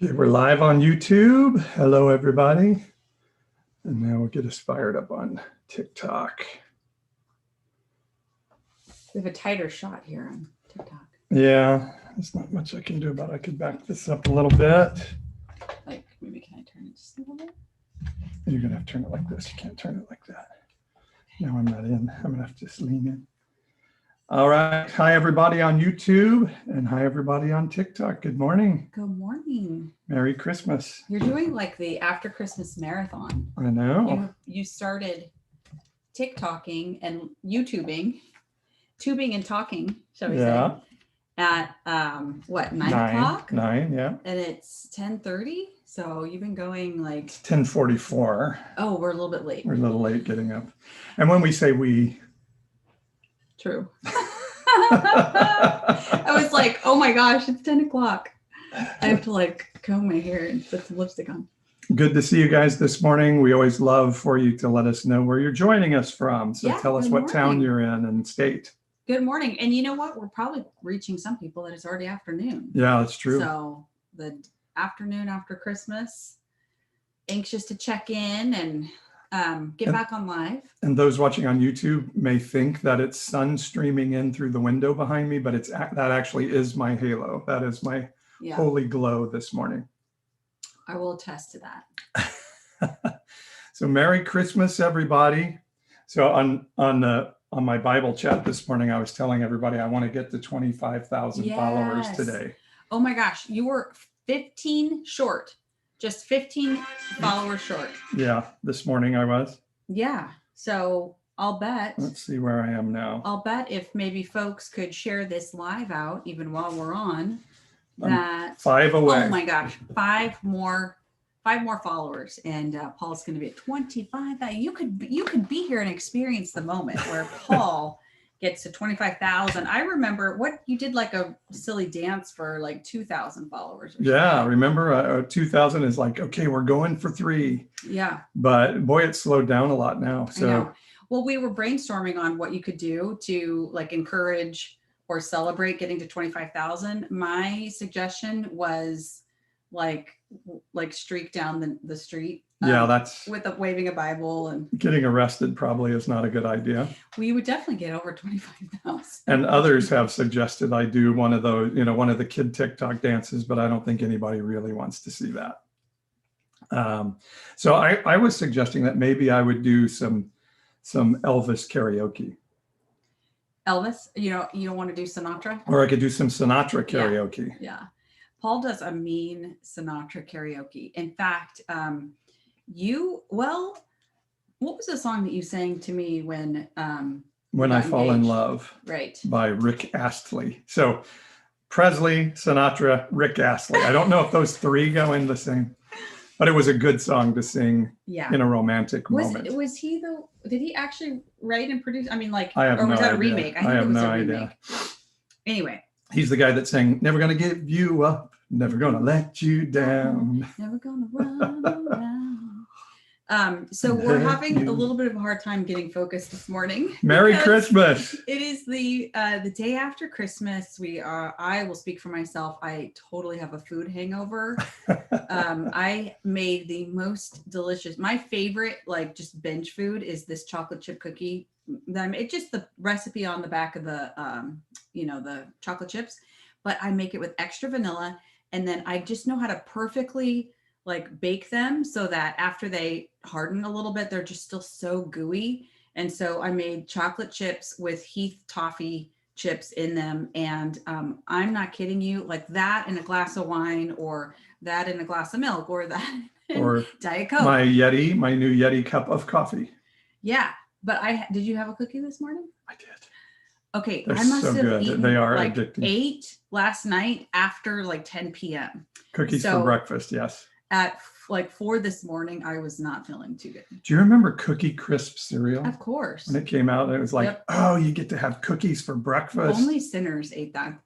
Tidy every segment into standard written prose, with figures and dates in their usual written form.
Okay, we're live on YouTube. Hello, everybody. And now we'll get us fired up on TikTok. We have a tighter shot here on TikTok. Yeah, there's not much I can do about it. I could back this up a little bit. Like, maybe can I turn it just a little bit? You're going to have to turn it like this. You can't turn it like that. No, I'm not in. I'm going to have to just lean in. All right. Hi, everybody on YouTube. And hi, everybody on TikTok. Good morning. Good morning. Merry Christmas. You're doing like the after Christmas marathon. I know. You started TikToking and YouTubing, tubing and talking, shall we say, at what, 9 o'clock? 9, yeah. And it's 10:30. So you've been going like... It's 10:44. Oh, we're a little bit late. We're a little late getting up. And when we say we... True. I was like, oh my gosh, it's 10 o'clock. I have to like comb my hair and put some lipstick on. Good to see you guys this morning. We always love for you to let us know where you're joining us from. So tell us what town you're in and state. Good morning. And you know what? We're probably reaching some people that it's already afternoon. Yeah, that's true. So the afternoon after Christmas, anxious to check in and get back on live. And those watching on YouTube may think that it's sun streaming in through the window behind me, but that actually is my halo. That is my holy glow this morning. I will attest to that. So Merry Christmas, everybody. So on my Bible chat this morning, I was telling everybody I want to get to 25,000 followers today. Oh my gosh, you were 15 short. Just 15 followers short. Yeah, this morning I was. Yeah, so I'll bet. Let's see where I am now. I'll bet if maybe folks could share this live out, even while we're on, that 5 away. Oh my gosh, 5 more followers, and Paul's going to be at 25. You could be here and experience the moment where Paul gets to 25,000. I remember what you did, like a silly dance for like 2,000 followers. Yeah, remember 2,000 is like, okay, we're going for 3. Yeah. But boy, it's slowed down a lot now. So, I know. Well, we were brainstorming on what you could do to like encourage or celebrate getting to 25,000. My suggestion was like streak down the street. Yeah, that's with waving a Bible, and getting arrested probably is not a good idea. We would definitely get over 25,000. And others have suggested I do one of those, one of the kid TikTok dances, but I don't think anybody really wants to see that. So I was suggesting that maybe I would do some Elvis karaoke. Elvis, you don't want to do Sinatra? Or I could do some Sinatra karaoke. Yeah. Paul does a mean Sinatra karaoke. In fact, what was the song that you sang to me when I Fall in Love, right, by Rick Astley? So Presley, Sinatra, Rick Astley. I don't know if those 3 go in the same, but it was a good song to sing in a romantic moment. Did he actually write and produce? I mean, like, or was that a remake? I have no idea. Anyway, he's the guy that sang "Never Gonna Give You Up, Never Gonna Let You Down, Never Gonna Run Around." So we're having a little bit of a hard time getting focused this morning. Merry Christmas! It is the day after Christmas. I will speak for myself. I totally have a food hangover. I made the most delicious. My favorite, like, just binge food is this chocolate chip cookie. It's just the recipe on the back of the the chocolate chips, but I make it with extra vanilla, and then I just know how to perfectly like bake them so that after they harden a little bit, they're just still so gooey. And so I made chocolate chips with Heath toffee chips in them. And I'm not kidding you, like that in a glass of wine, or that in a glass of milk, or that or Diet Coke. My new Yeti cup of coffee. Yeah. But did you have a cookie this morning? I did. Okay. They're I must have good. eaten they are like addicting. 8 last night after like 10 p.m. Cookies for breakfast. Yes. At like 4 this morning, I was not feeling too good. Do you remember Cookie Crisp cereal? Of course. When it came out, it was like, oh, you get to have cookies for breakfast. Only sinners ate that.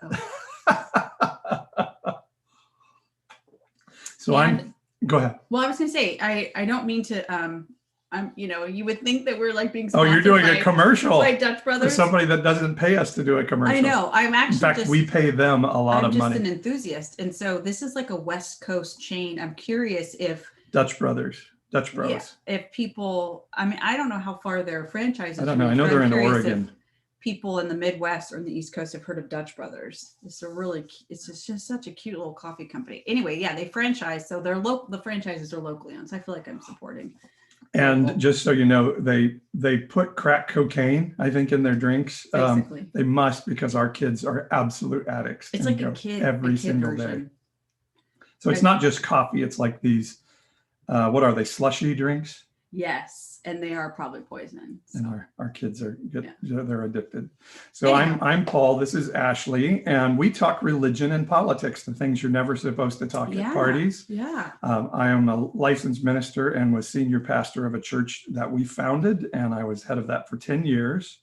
So go ahead. Well, I was going to say, I don't mean to you would think that we're like being Oh, sponsored you're doing a by commercial Dutch for Brothers. somebody that doesn't pay us to do a commercial. I know. I'm actually In fact, we pay them a lot I'm of just money. an enthusiast. And so this is like a West Coast chain. I'm curious if Dutch Bros. if people, I mean, I don't know how far their franchises I don't know. I reach, know but they're I'm in curious Oregon. if people in the Midwest or in the East Coast have heard of Dutch Brothers. It's just such a cute little coffee company. Anyway, yeah, they franchise. So the franchises are locally owned. So I feel like I'm supporting. And just so you know, they put crack cocaine, I think, in their drinks. Basically. They must, because our kids are absolute addicts. It's like a kid every single version. day. So it's not just coffee. It's like these, what are they, slushy drinks? Yes, and they are probably poison. So. And our kids they're addicted. So I'm Paul. This is Ashley, and we talk religion and politics, the things you're never supposed to talk at parties. Yeah. I am a licensed minister and was senior pastor of a church that we founded, and I was head of that for 10 years.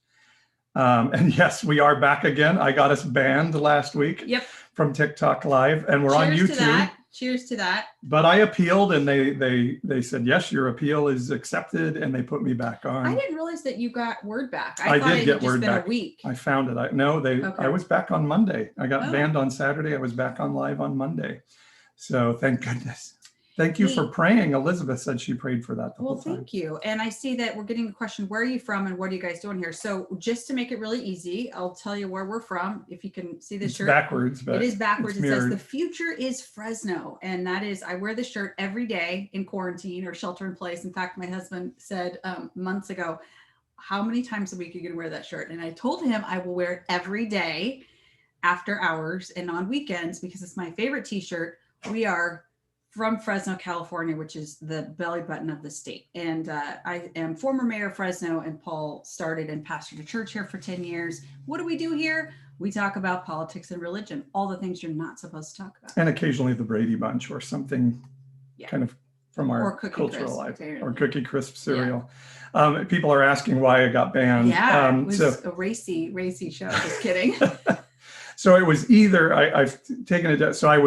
And yes, we are back again. I got us banned last week from TikTok Live, and we're on YouTube. Cheers to that. But I appealed, and they said, yes, your appeal is accepted, and they put me back on. I didn't realize that you got word back. I did get word back. A week. I found it. I was back on Monday. I got banned on Saturday. I was back on live on Monday. So thank goodness. Thank you for praying. Elizabeth said she prayed for that the whole time. Thank you. And I see that we're getting a question, where are you from and what are you guys doing here? So just to make it really easy, I'll tell you where we're from. If you can see the shirt. Backwards, but it is backwards. It mirrored. says the future is Fresno. And that is, I wear this shirt every day in quarantine or shelter in place. In fact, my husband said months ago, how many times a week are you going to wear that shirt? And I told him I will wear it every day after hours and on weekends because it's my favorite t-shirt. We are from Fresno, California, which is the belly button of the state. And I am former mayor of Fresno, and Paul started and pastored a church here for 10 years. What do we do here? We talk about politics and religion, all the things you're not supposed to talk about. And occasionally the Brady Bunch or something kind of from our cultural life, or Cookie Crisp cereal. Yeah. People are asking why I got banned. Yeah, it was a racy show. Just kidding. So it was either, I've taken it, so I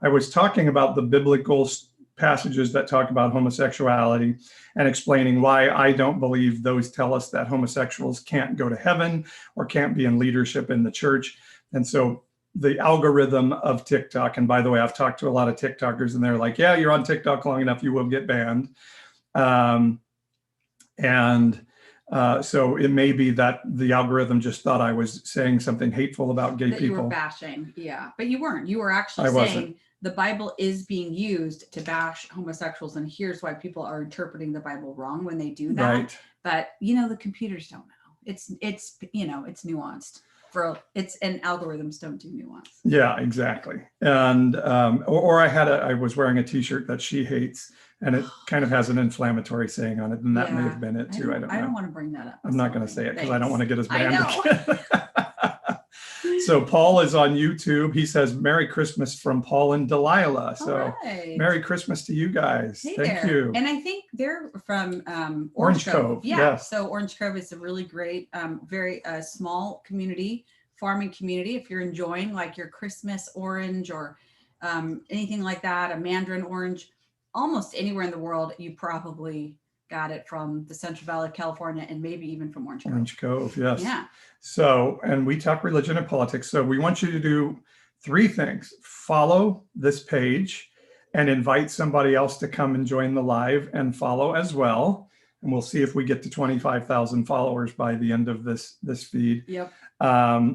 was talking about the biblical passages that talk about homosexuality and explaining why I don't believe those tell us that homosexuals can't go to heaven or can't be in leadership in the church. And so the algorithm of TikTok, and by the way, I've talked to a lot of TikTokers and they're like, yeah, you're on TikTok long enough, you will get banned. So it may be that the algorithm just thought I was saying something hateful about gay people. You were bashing, yeah, but you weren't. You were actually saying the Bible is being used to bash homosexuals, and here's why people are interpreting the Bible wrong when they do that. Right. But the computers don't know. It's nuanced. And algorithms don't do nuance. Yeah, exactly. And I was wearing a t-shirt that she hates, and it kind of has an inflammatory saying on it, and that may have been it too. I don't know. I don't want to bring that up. I'm not going to say it because I don't want to get us banned again. So Paul is on YouTube. He says, Merry Christmas from Paul and Delilah. So Merry Christmas to you guys. Thank you. And I think they're from Orange Cove. Yeah. Yes. So Orange Cove is a really great, very small community, farming community. If you're enjoying like your Christmas orange or anything like that, a mandarin orange, almost anywhere in the world, you probably got it from the Central Valley of California and maybe even from Orange Cove. Orange Cove, yes. Yeah. So, and we talk religion and politics. So we want you to do 3 things. Follow this page and invite somebody else to come and join the live and follow as well. And we'll see if we get to 25,000 followers by the end of this feed. Yep.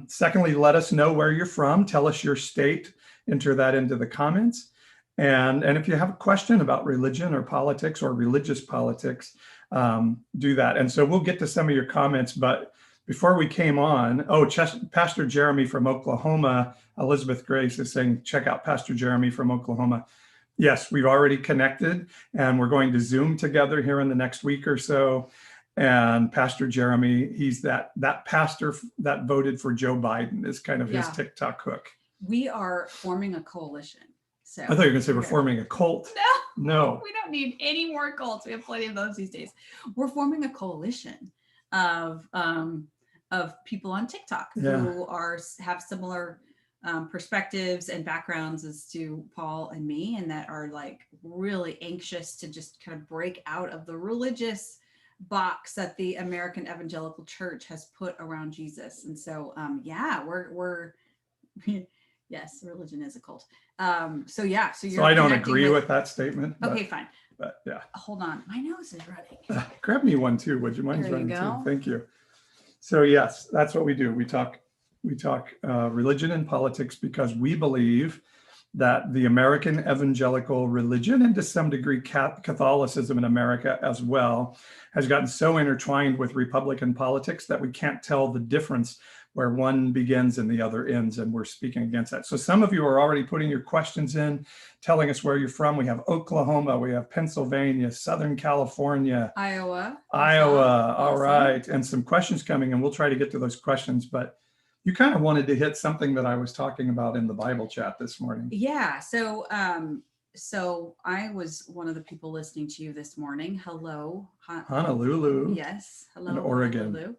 Secondly, let us know where you're from. Tell us your state. Enter that into the comments. And if you have a question about religion or politics or religious politics, do that. And so we'll get to some of your comments. But before we came on, Pastor Jeremy from Oklahoma, Elizabeth Grace is saying, check out Pastor Jeremy from Oklahoma. Yes, we've already connected, and we're going to Zoom together here in the next week or so. And Pastor Jeremy, he's that pastor that voted for Joe Biden is kind of his TikTok hook. We are forming a coalition. So I thought you were going to say we're forming a cult. No, we don't need any more cults. We have plenty of those these days. We're forming a coalition of people on TikTok who have similar perspectives and backgrounds as to Paul and me, and that are like really anxious to just kind of break out of the religious box that the American Evangelical Church has put around Jesus. And so, yeah, we're yes, religion is a cult. So yeah, so you're So I don't agree with that statement. Okay, fine. But yeah. Hold on, my nose is running. Grab me one too, would you? Mine's There you running go. too. Thank you. So yes, that's what we do. We talk religion and politics because we believe that the American evangelical religion, and to some degree Catholicism in America as well, has gotten so intertwined with Republican politics that we can't tell the difference where one begins and the other ends, and we're speaking against that. So some of you are already putting your questions in, telling us where you're from. We have Oklahoma, we have Pennsylvania, Southern California, Iowa. All right. And some questions coming, and we'll try to get to those questions, but you kind of wanted to hit something that I was talking about in the Bible chat this morning. Yeah. So, so I was one of the people listening to you this morning. Hello. Honolulu. Yes. Hello. In Oregon.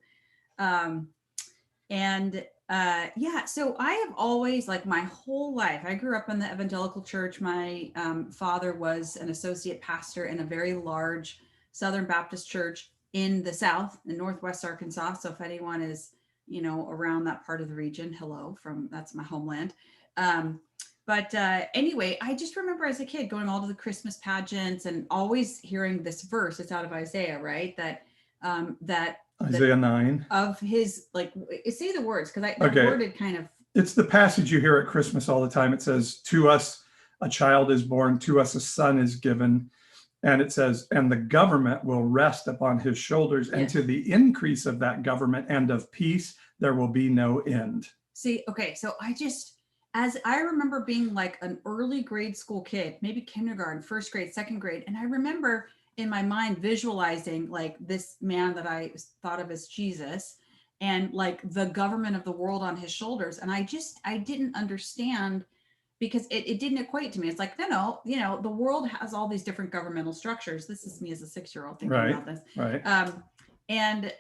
Honolulu. Yeah, so I have always, like my whole life, I grew up in the evangelical church. My father was an associate pastor in a very large Southern Baptist church in the South, in Northwest Arkansas. So if anyone is, around that part of the region, hello, that's my homeland. But anyway, I just remember as a kid going all to the Christmas pageants and always hearing this verse. It's out of Isaiah, right? That Isaiah 9. Of his, like, say the words, because Okay. worded kind of. It's the passage you hear at Christmas all the time. It says, to us a child is born, to us a son is given. And it says, and the government will rest upon his shoulders, and Yes. to the increase of that government and of peace, there will be no end. See, okay, so as I remember being like an early grade school kid, maybe kindergarten, first grade, second grade, and I remember in my mind visualizing like this man that I thought of as Jesus, and like the government of the world on his shoulders. And I didn't understand, because it didn't equate to me. It's like, no, the world has all these different governmental structures. This is me as a 6-year-old thinking Right, about this. right. And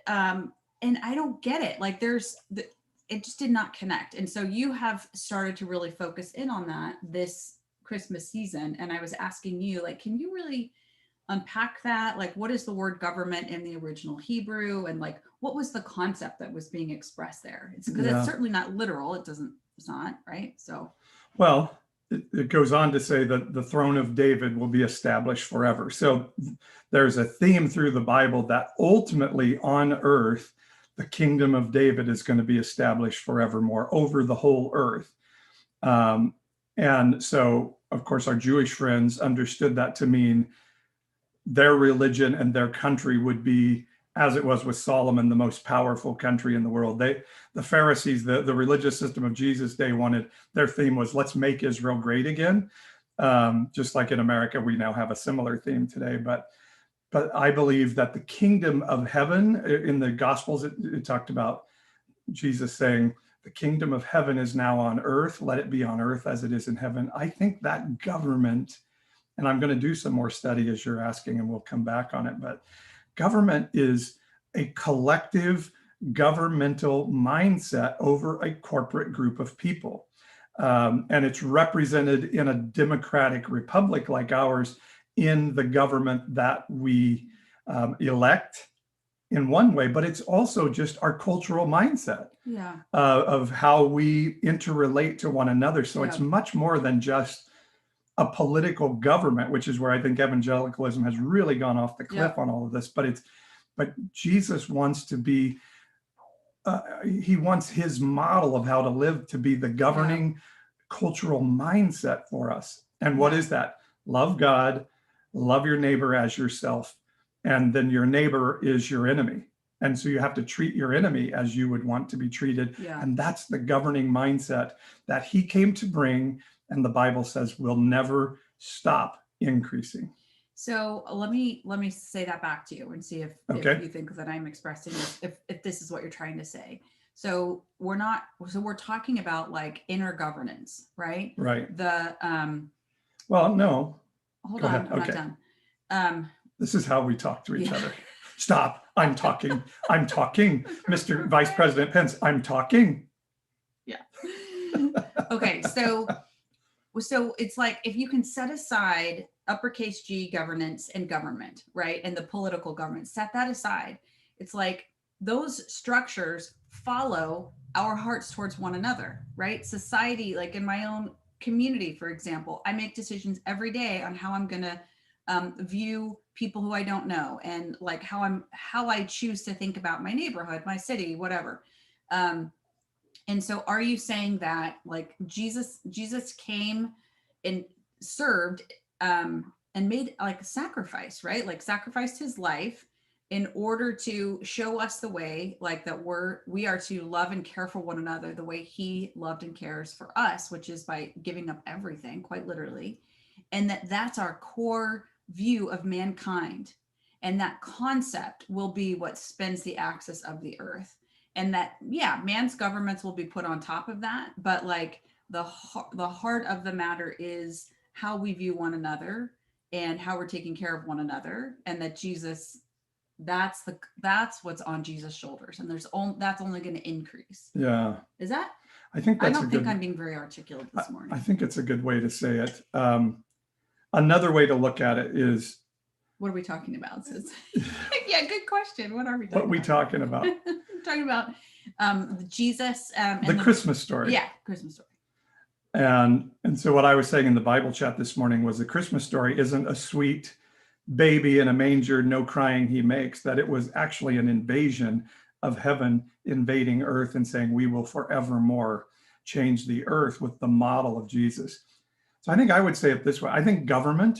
I don't get it. Like it just did not connect. And so you have started to really focus in on that this Christmas season. And I was asking you, like, can you really unpack that? Like, what is the word government in the original Hebrew? And like, what was the concept that was being expressed there? It's because it's certainly not literal. It's not, right? So. Well, it goes on to say that the throne of David will be established forever. So there's a theme through the Bible that ultimately on earth, the kingdom of David is going to be established forevermore over the whole earth. And so, of course, our Jewish friends understood that to mean their religion and their country would be, as it was with Solomon, the most powerful country in the world. The Pharisees, the religious system of Jesus' day, their theme was, let's make Israel great again. Just like in America, we now have a similar theme today. But I believe that the kingdom of heaven, in the Gospels, it talked about Jesus saying, the kingdom of heaven is now on earth. Let it be on earth as it is in heaven. I think that government, and I'm going to do some more study as you're asking, and we'll come back on it, but government is a collective governmental mindset over a corporate group of people. And it's represented in a democratic republic like ours in the government that we elect in one way, but it's also just our cultural mindset of how we interrelate to one another. So it's much more than just a political government, which is where I think evangelicalism has really gone off the cliff on all of this. But Jesus wants to be, he wants his model of how to live to be the governing cultural mindset for us. And what is that? Love God, love your neighbor as yourself, and then your neighbor is your enemy. And so you have to treat your enemy as you would want to be treated. And that's the governing mindset that he came to bring. And the Bible says will never stop increasing. So let me say that back to you and see if you think that I'm expressing if this is what you're trying to say. So we're talking about like inner governance, right? Right. Well, no. Hold on, I'm not done. This is how we talk to each other. Stop. I'm talking. I'm talking. Mr. Vice President Pence, I'm talking. Yeah. Okay, so it's like if you can set aside uppercase G governance and government, right? And the political government, set that aside. It's like those structures follow our hearts towards one another, right? Society, like in my own community, for example, I make decisions every day on how I'm going to view people who I don't know, and like how I choose to think about my neighborhood, my city, whatever. And so are you saying that like Jesus came and served and made like a sacrifice, right? Like sacrificed his life in order to show us the way, like that we are to love and care for one another the way he loved and cares for us, which is by giving up everything, quite literally. And that's our core view of mankind. And that concept will be what spins the axis of the earth. And that, yeah, man's governments will be put on top of that, but like the heart of the matter is how we view one another and how we're taking care of one another, and that Jesus, that's what's on Jesus' shoulders, and that's only going to increase. Yeah. Is that? I think that's I don't think I'm being very articulate this morning. I think it's a good way to say it. Another way to look at it is, what are we talking about? Yeah, good question. What are we talking about? What are we talking about? I'm talking about Jesus. And the Christmas story. Yeah, Christmas story. And so what I was saying in the Bible chat this morning was the Christmas story isn't a sweet baby in a manger, no crying he makes, that it was actually an invasion of heaven invading earth and saying, we will forevermore change the earth with the model of Jesus. So I think I would say it this way. I think government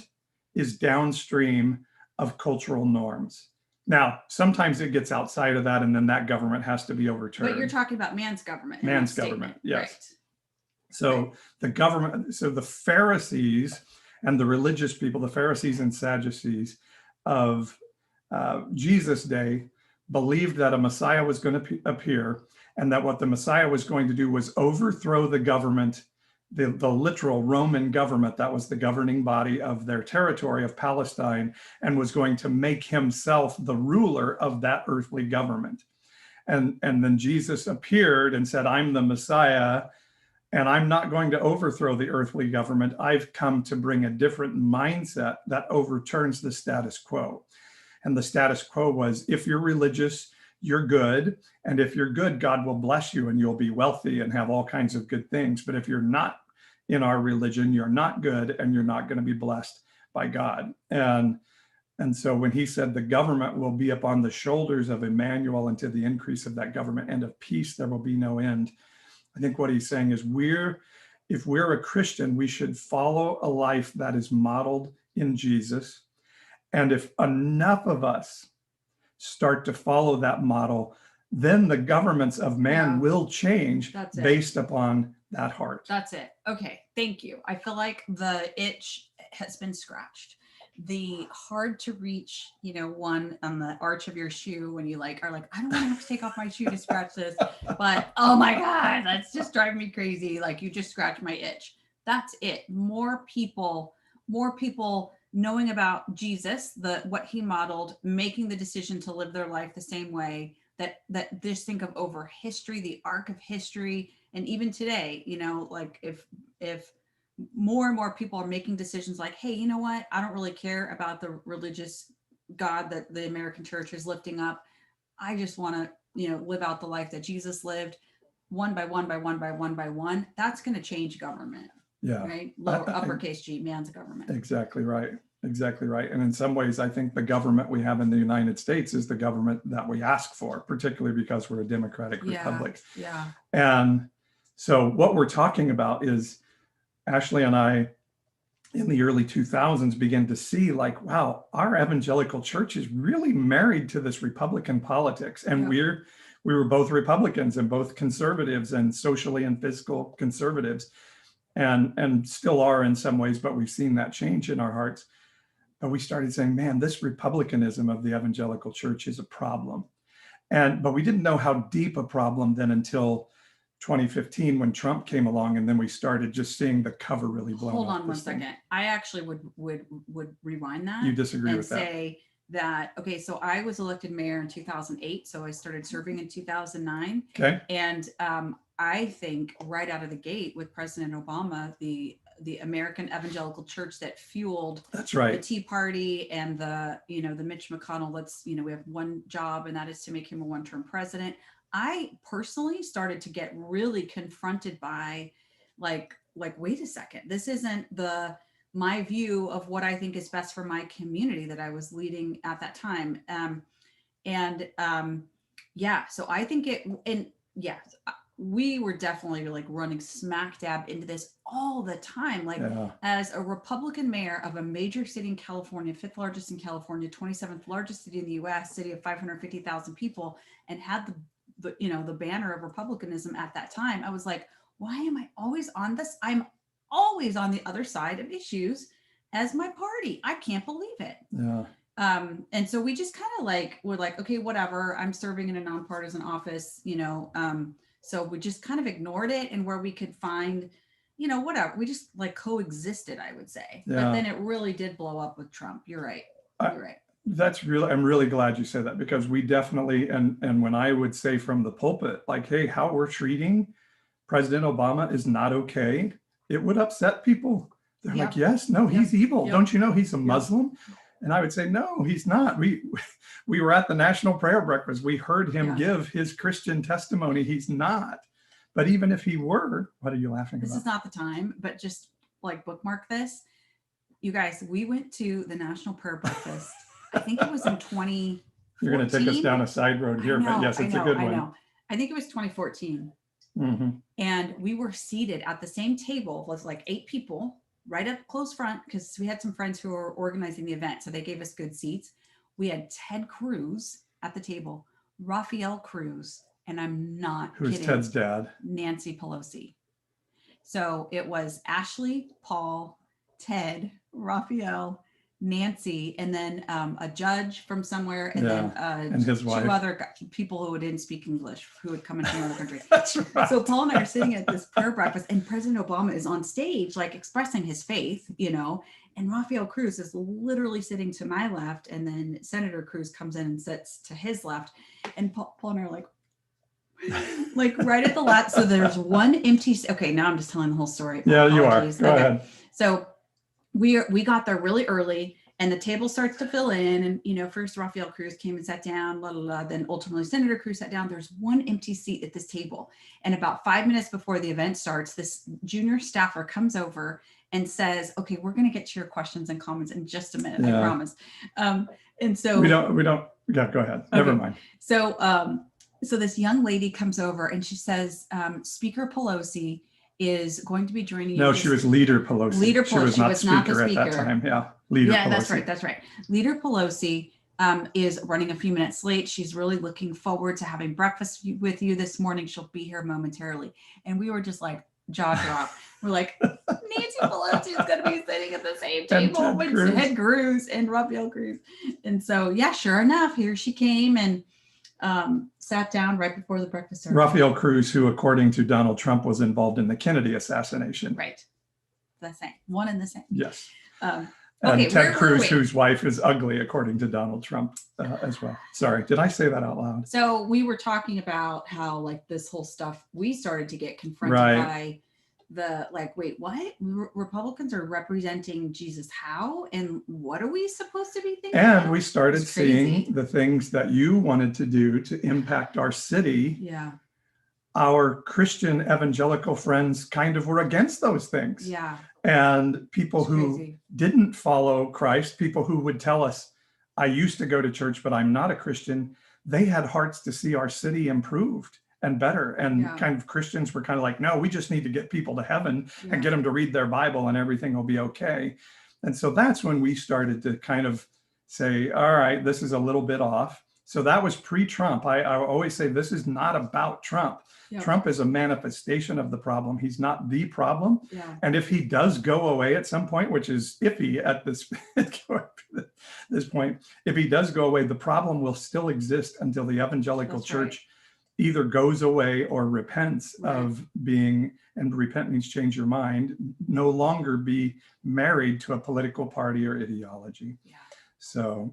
is downstream of cultural norms. Now, sometimes it gets outside of that, and then that government has to be overturned. But you're talking about man's government. Man's government, yes. Right. So right. The government, so the Pharisees and the religious people, the Pharisees and Sadducees of Jesus' day, believed that a Messiah was going to appear, and that what the Messiah was going to do was overthrow the government, the literal Roman government that was the governing body of their territory of Palestine, and was going to make himself the ruler of that earthly government. And then Jesus appeared and said, I'm the Messiah, and I'm not going to overthrow the earthly government. I've come to bring a different mindset that overturns the status quo. And the status quo was, if you're religious, you're good. And if you're good, God will bless you and you'll be wealthy and have all kinds of good things. But if you're not in our religion, you're not good and you're not going to be blessed by God. And so when he said the government will be upon the shoulders of Emmanuel, and to the increase of that government and of peace, there will be no end. I think what he's saying is if we're a Christian, we should follow a life that is modeled in Jesus. And if enough of us start to follow that model, then the governments of man will change based upon that heart. That's it. Okay, thank you. I feel like the itch has been scratched. The hard to reach, one on the arch of your shoe when you are like, I don't want to have to take off my shoe to scratch this, but oh my God, that's just driving me crazy. Like, you just scratched my itch. That's it. More people knowing about Jesus, what he modeled, making the decision to live their life the same way, that just think of over history, the arc of history. And even today, like if more and more people are making decisions like, hey, you know what? I don't really care about the religious God that the American church is lifting up. I just want to, live out the life that Jesus lived, one by one by one by one by one. That's going to change government. Yeah. Right. Uppercase G, man's government. Exactly right. Exactly right. And in some ways, I think the government we have in the United States is the government that we ask for, particularly because we're a democratic republic. Yeah. And so what we're talking about is, Ashley and I, in the early 2000s, began to see like, wow, our evangelical church is really married to this Republican politics. And we were both Republicans and both conservatives and socially and fiscal conservatives, and still are in some ways, but we've seen that change in our hearts. But we started saying, man, this republicanism of the evangelical church is a problem. But we didn't know how deep a problem then until 2015 when Trump came along, and then we started just seeing the cover really blown. Hold on one second. I actually would rewind that. You disagree with that? And say that, okay, so I was elected mayor in 2008, so I started serving in 2009. Okay. And I think right out of the gate with President Obama, the American Evangelical Church that fueled That's the right. Tea Party and the Mitch McConnell, we have one job, and that is to make him a one-term president. I personally started to get really confronted by like, wait a second, this isn't my view of what I think is best for my community that I was leading at that time. Yeah, so I think we were definitely like running smack dab into this all the time. Like, Yeah. as a Republican mayor of a major city in California, 5th largest in California, 27th largest city in the US, city of 550,000 people, and had the banner of republicanism at that time, I was like, why am I always on this? I'm always on the other side of issues as my party. I can't believe it. Yeah. And so we just kind of we're like, okay, whatever. I'm serving in a nonpartisan office, so we just kind of ignored it, and where we could find, whatever, we just like coexisted, I would say. Yeah. But then it really did blow up with Trump. You're right. You're right. I'm really glad you said that, because we definitely, and when I would say from the pulpit, like, hey, how we're treating President Obama is not okay, it would upset people. They're like, yes, no, he's evil. Don't you know he's a Muslim? And I would say, no, he's not. We were at the National Prayer Breakfast. We heard him give his Christian testimony. He's not. But even if he were, what are you laughing about? This is not the time, but just like bookmark this. You guys, we went to the National Prayer Breakfast. I think it was in 2014. You're going to take us down a side road here, but yes, it's a good one. I know. I think it was 2014. Mm-hmm. And we were seated at the same table with like 8 people right up close front, because we had some friends who were organizing the event. So they gave us good seats. We had Ted Cruz at the table, Rafael Cruz, and I'm not kidding. Who's Ted's dad? Nancy Pelosi. So it was Ashley, Paul, Ted, Rafael, Nancy, and then a judge from somewhere, and then and his wife. 2 other people who didn't speak English, who had come in from other countries. That's right. So Paul and I are sitting at this prayer breakfast, and President Obama is on stage, like expressing his faith, and Rafael Cruz is literally sitting to my left, and then Senator Cruz comes in and sits to his left, and Paul and I are like right at the last. So there's one empty. Okay, now I'm just telling the whole story. Yeah, you are. Go ahead. So we got there really early, and the table starts to fill in, and first Rafael Cruz came and sat down, then ultimately Senator Cruz sat down. There's one empty seat at this table, and about 5 minutes before the event starts, this junior staffer comes over and says, okay, we're going to get to your questions and comments in just a minute, I promise. And so we don't go ahead. Never mind. So this young lady comes over and she says, Speaker Pelosi is going to be joining you. No, she was Leader Pelosi. Leader Pelosi. She was not speaker at that time. Yeah, Leader Pelosi. That's right. Leader Pelosi is running a few minutes late. She's really looking forward to having breakfast with you this morning. She'll be here momentarily. And we were just like, jaw drop. We're like, Nancy Pelosi is going to be sitting at the same table with Ted Cruz and Rafael Cruz. And so, sure enough, here she came and sat down right before the breakfast started. Rafael Cruz, who according to Donald Trump was involved in the Kennedy assassination. Right. The same. One and the same. Yes. Okay, and Ted Cruz, whose wife is ugly according to Donald Trump as well. Sorry, did I say that out loud? So we were talking about how like this whole stuff, we started to get confronted by the wait, what? Republicans are representing Jesus how? And what are we supposed to be thinking? And we started seeing the things that you wanted to do to impact our city. Yeah. Our Christian evangelical friends kind of were against those things. Yeah. And people who didn't follow Christ, people who would tell us, I used to go to church, but I'm not a Christian. They had hearts to see our city improved and better. And kind of Christians were kind of like, no, we just need to get people to heaven and get them to read their Bible and everything will be okay. And so that's when we started to kind of say, all right, this is a little bit off. So that was pre-Trump. I always say this is not about Trump. Yep. Trump is a manifestation of the problem. He's not the problem. Yeah. And if he does go away at some point, which is iffy at this point, if he does go away, the problem will still exist until the evangelical church either goes away or repents of being, and repent means change your mind, no longer be married to a political party or ideology. Yeah. So,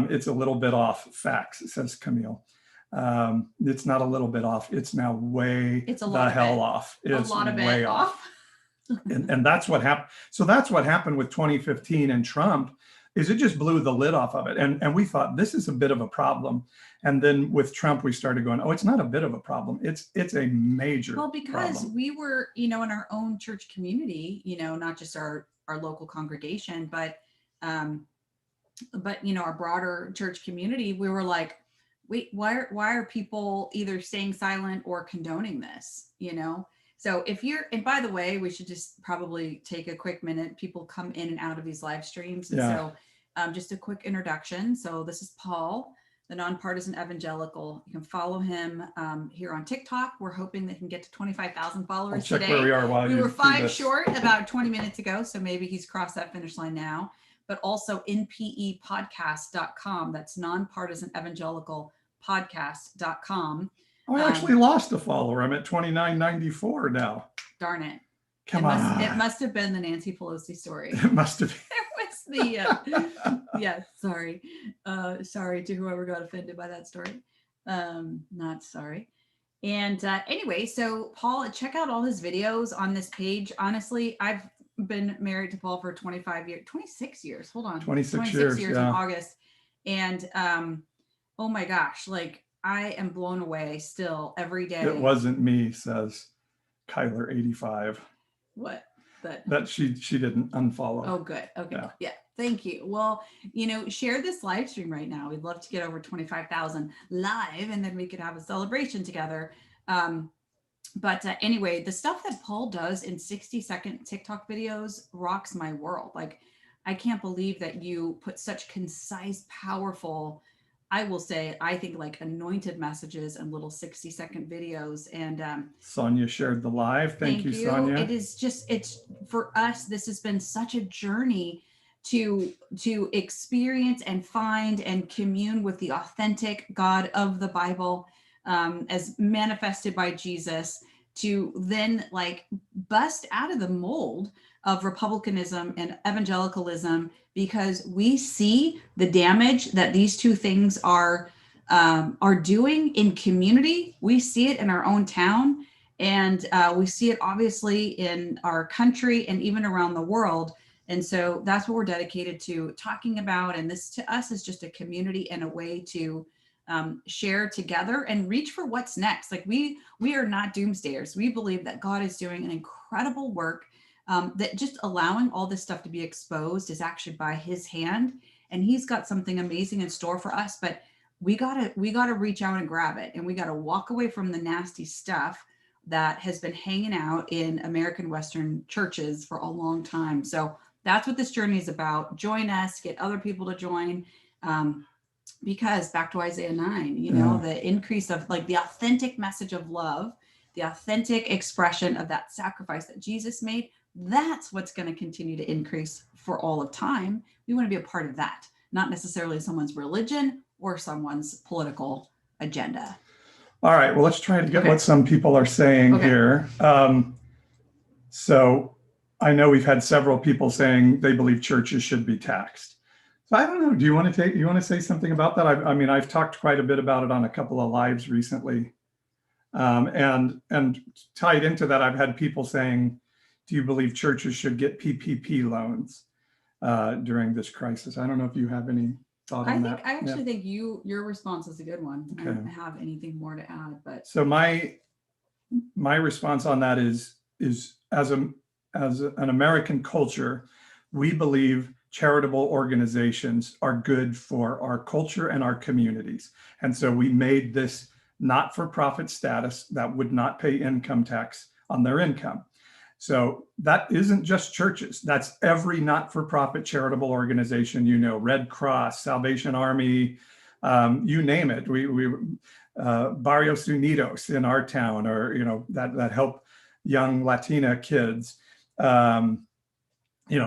it's a little bit off facts, says Camille. It's not a little bit off. It's now way It's a the lot of hell it. off. A It's lot of way it off. off. And that's what happened. So that's what happened with 2015 and Trump, is it just blew the lid off of it. And we thought this is a bit of a problem. And then with Trump, we started going, oh, it's not a bit of a problem. It's a major Well, because problem. we were, in our own church community, not just our local congregation, but our broader church community, we were like, wait, why are people either staying silent or condoning this? So and by the way, we should just probably take a quick minute. People come in and out of these live streams. And Yeah. so just a quick introduction. So this is Paul, the Nonpartisan Evangelical. You can follow him here on TikTok. We're hoping that he can get to 25,000 followers I'll check today. where we are while We you were do 5 this. short about 20 minutes ago. So maybe he's crossed that finish line now. But also npepodcast.com. That's Nonpartisan Evangelical podcast.com. Oh, I actually lost a follower. I'm at 2994 now. Darn it. Come on. It must have been the Nancy Pelosi story. It must have It was the, sorry. Sorry to whoever got offended by that story. Not sorry. And anyway, so Paul, check out all his videos on this page. Honestly, I've been married to Paul for 26 years. Hold on. 26 years in August. And oh my gosh, like I am blown away still every day. It wasn't me, says Kyler 85. What? That she didn't unfollow. Oh, good. Okay. Yeah. Thank you. Well, share this live stream right now. We'd love to get over 25,000 live, and then we could have a celebration together. But anyway, the stuff that Paul does in 60-second TikTok videos rocks my world. Like, I can't believe that you put such concise, powerful, I will say, I think like anointed messages and little 60-second videos. And Sonia shared the live. Thank you, Sonia. It is just, it's for us, this has been such a journey to experience and find and commune with the authentic God of the Bible, as manifested by Jesus, to then like bust out of the mold of republicanism and evangelicalism, because we see the damage that these two things are doing in community. We see it in our own town, and we see it obviously in our country and even around the world. And so that's what we're dedicated to talking about. And this to us is just a community and a way to share together and reach for what's next. Like we are not doomsdayers. We believe that God is doing an incredible work, that just allowing all this stuff to be exposed is actually by his hand, and he's got something amazing in store for us. But we gotta reach out and grab it, and we gotta walk away from the nasty stuff that has been hanging out in American Western churches for a long time. So that's what this journey is about. Join us, get other people to join. Because back to Isaiah 9, the increase of like the authentic message of love, the authentic expression of that sacrifice that Jesus made, that's what's going to continue to increase for all of time. We want to be a part of that, not necessarily someone's religion or someone's political agenda. All right, well, let's try to get what some people are saying here. So I know we've had several people saying they believe churches should be taxed. So I don't know. Do you want to say something about that? I mean, I've talked quite a bit about it on a couple of lives recently, and tied into that, I've had people saying, "Do you believe churches should get PPP loans during this crisis?" I don't know if you have any thought on that. I actually think your response is a good one. Okay. I don't have anything more to add, but so my response on that is as an American culture, we believe charitable organizations are good for our culture and our communities. And so we made this not-for-profit status that would not pay income tax on their income. So that isn't just churches. That's every not-for-profit charitable organization, Red Cross, Salvation Army, you name it. We Barrios Unidos in our town, or, that help young Latina kids.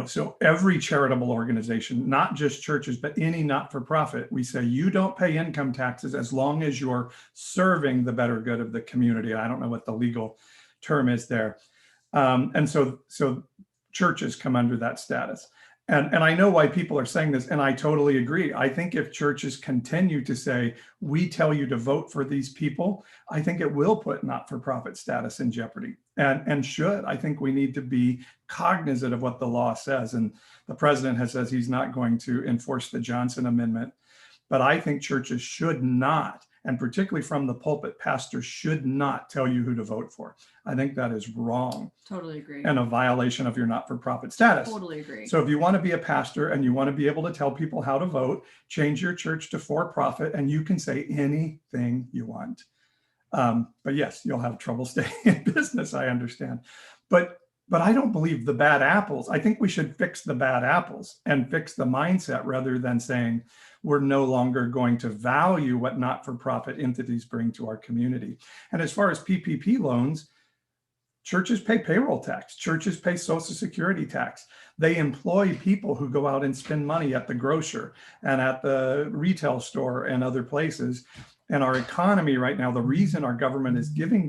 So every charitable organization, not just churches, but any not-for-profit, we say you don't pay income taxes as long as you're serving the better good of the community. I don't know what the legal term is there. And so churches come under that status. And I know why people are saying this, and I totally agree. I think if churches continue to say, we tell you to vote for these people, I think it will put not-for-profit status in jeopardy, and should. I think we need to be cognizant of what the law says. And the president has said he's not going to enforce the Johnson Amendment. But I think churches should not, and particularly from the pulpit, pastors should not tell you who to vote for. I think that is wrong Totally agree. and a violation of your not-for-profit status. Totally agree. So if you want to be a pastor and you want to be able to tell people how to vote, change your church to for-profit, and you can say anything you want. But yes, you'll have trouble staying in business, I understand. But I don't believe the bad apples. I think we should fix the bad apples and fix the mindset rather than saying we're no longer going to value what not-for-profit entities bring to our community. And as far as PPP loans, churches pay payroll tax. Churches pay Social Security tax. They employ people who go out and spend money at the grocer and at the retail store and other places. And our economy right now, the reason our government is giving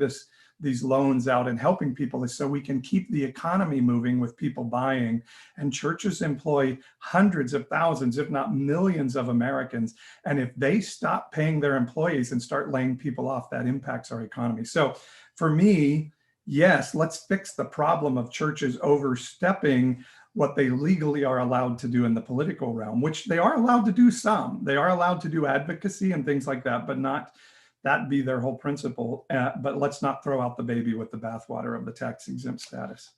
these loans out and helping people is so we can keep the economy moving with people buying. And churches employ hundreds of thousands, if not millions of Americans. And if they stop paying their employees and start laying people off, that impacts our economy. So for me, yes, let's fix the problem of churches overstepping what they legally are allowed to do in the political realm, which they are allowed to do some. They are allowed to do advocacy and things like that, but not that be their whole principle. But let's not throw out the baby with the bathwater of the tax exempt status.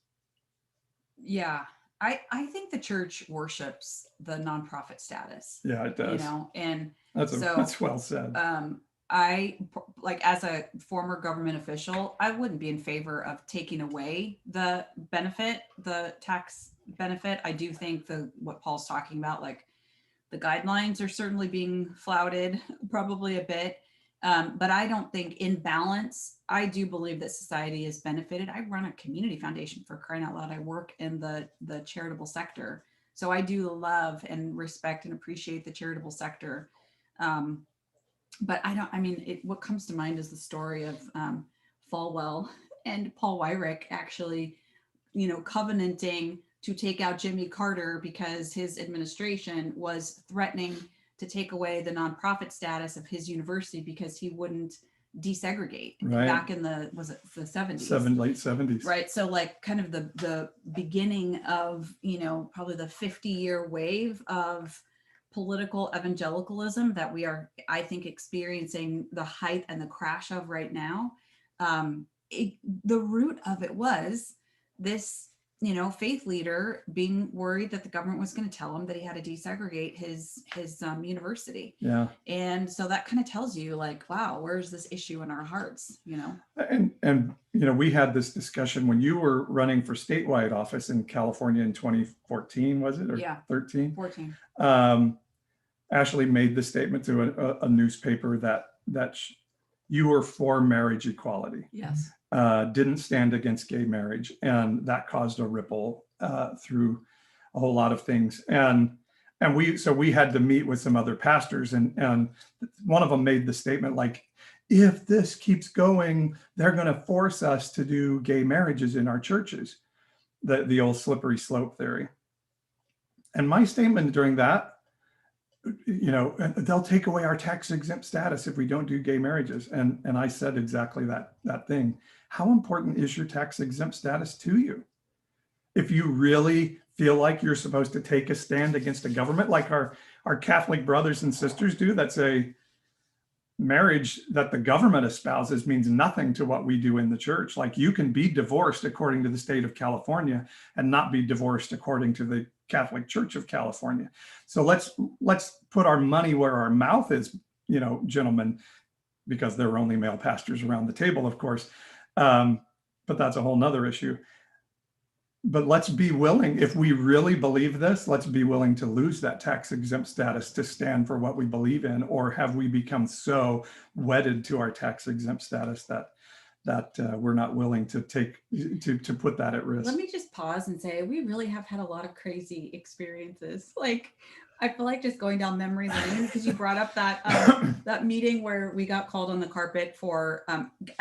Yeah. I think the church worships the nonprofit status. Yeah, it does. And that's well said. I, like, as a former government official, I wouldn't be in favor of taking away the tax benefit. I do think what Paul's talking about, like the guidelines are certainly being flouted probably a bit. But I don't think in balance, I do believe that society is benefited. I run a community foundation, for crying out loud. I work in the charitable sector. So I do love and respect and appreciate the charitable sector. But what comes to mind is the story of Falwell and Paul Weyrich actually, covenanting to take out Jimmy Carter because his administration was threatening to take away the nonprofit status of his university because he wouldn't desegregate back in the 70s? Late 70s. Right. So like kind of the beginning of, probably the 50-year wave of political evangelicalism that we are, I think, experiencing the height and the crash of right now. The root of it was this, faith leader being worried that the government was going to tell him that he had to desegregate his university. Yeah. And so that kind of tells you, like, wow, where's this issue in our hearts, And we had this discussion when you were running for statewide office in California in 2014, was it? Or yeah. 13? 14. Ashley made the statement to a newspaper that you were for marriage equality. Yes. Didn't stand against gay marriage, and that caused a ripple through a whole lot of things. And we had to meet with some other pastors, and one of them made the statement like, if this keeps going, they're going to force us to do gay marriages in our churches, the old slippery slope theory. And my statement during that, they'll take away our tax exempt status if we don't do gay marriages. And I said exactly that thing. How important is your tax exempt status to you? If you really feel like you're supposed to take a stand against a government like our Catholic brothers and sisters do, that say marriage that the government espouses means nothing to what we do in the church. Like, you can be divorced according to the state of California and not be divorced according to the Catholic Church of California. So let's put our money where our mouth is, gentlemen, because there are only male pastors around the table, of course. But that's a whole nother issue. But let's be willing, if we really believe this, let's be willing to lose that tax exempt status to stand for what we believe in. Or have we become so wedded to our tax exempt status that we're not willing to put that at risk? Let me just pause and say, we really have had a lot of crazy experiences. Like, I feel like just going down memory lane, because you brought up that that meeting where we got called on the carpet for,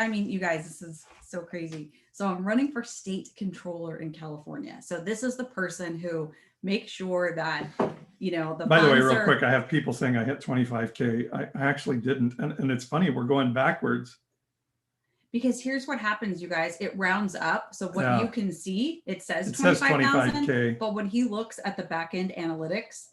you guys, this is so crazy. So I'm running for state controller in California. So this is the person who makes sure that, the By the way, funds real are, quick, I have people saying I hit 25K. I actually didn't. And it's funny, we're going backwards. because here's what happens, you guys, it rounds up. So what you Yeah. can see, it says It says 25,000, 25K. but when he looks at the back end analytics,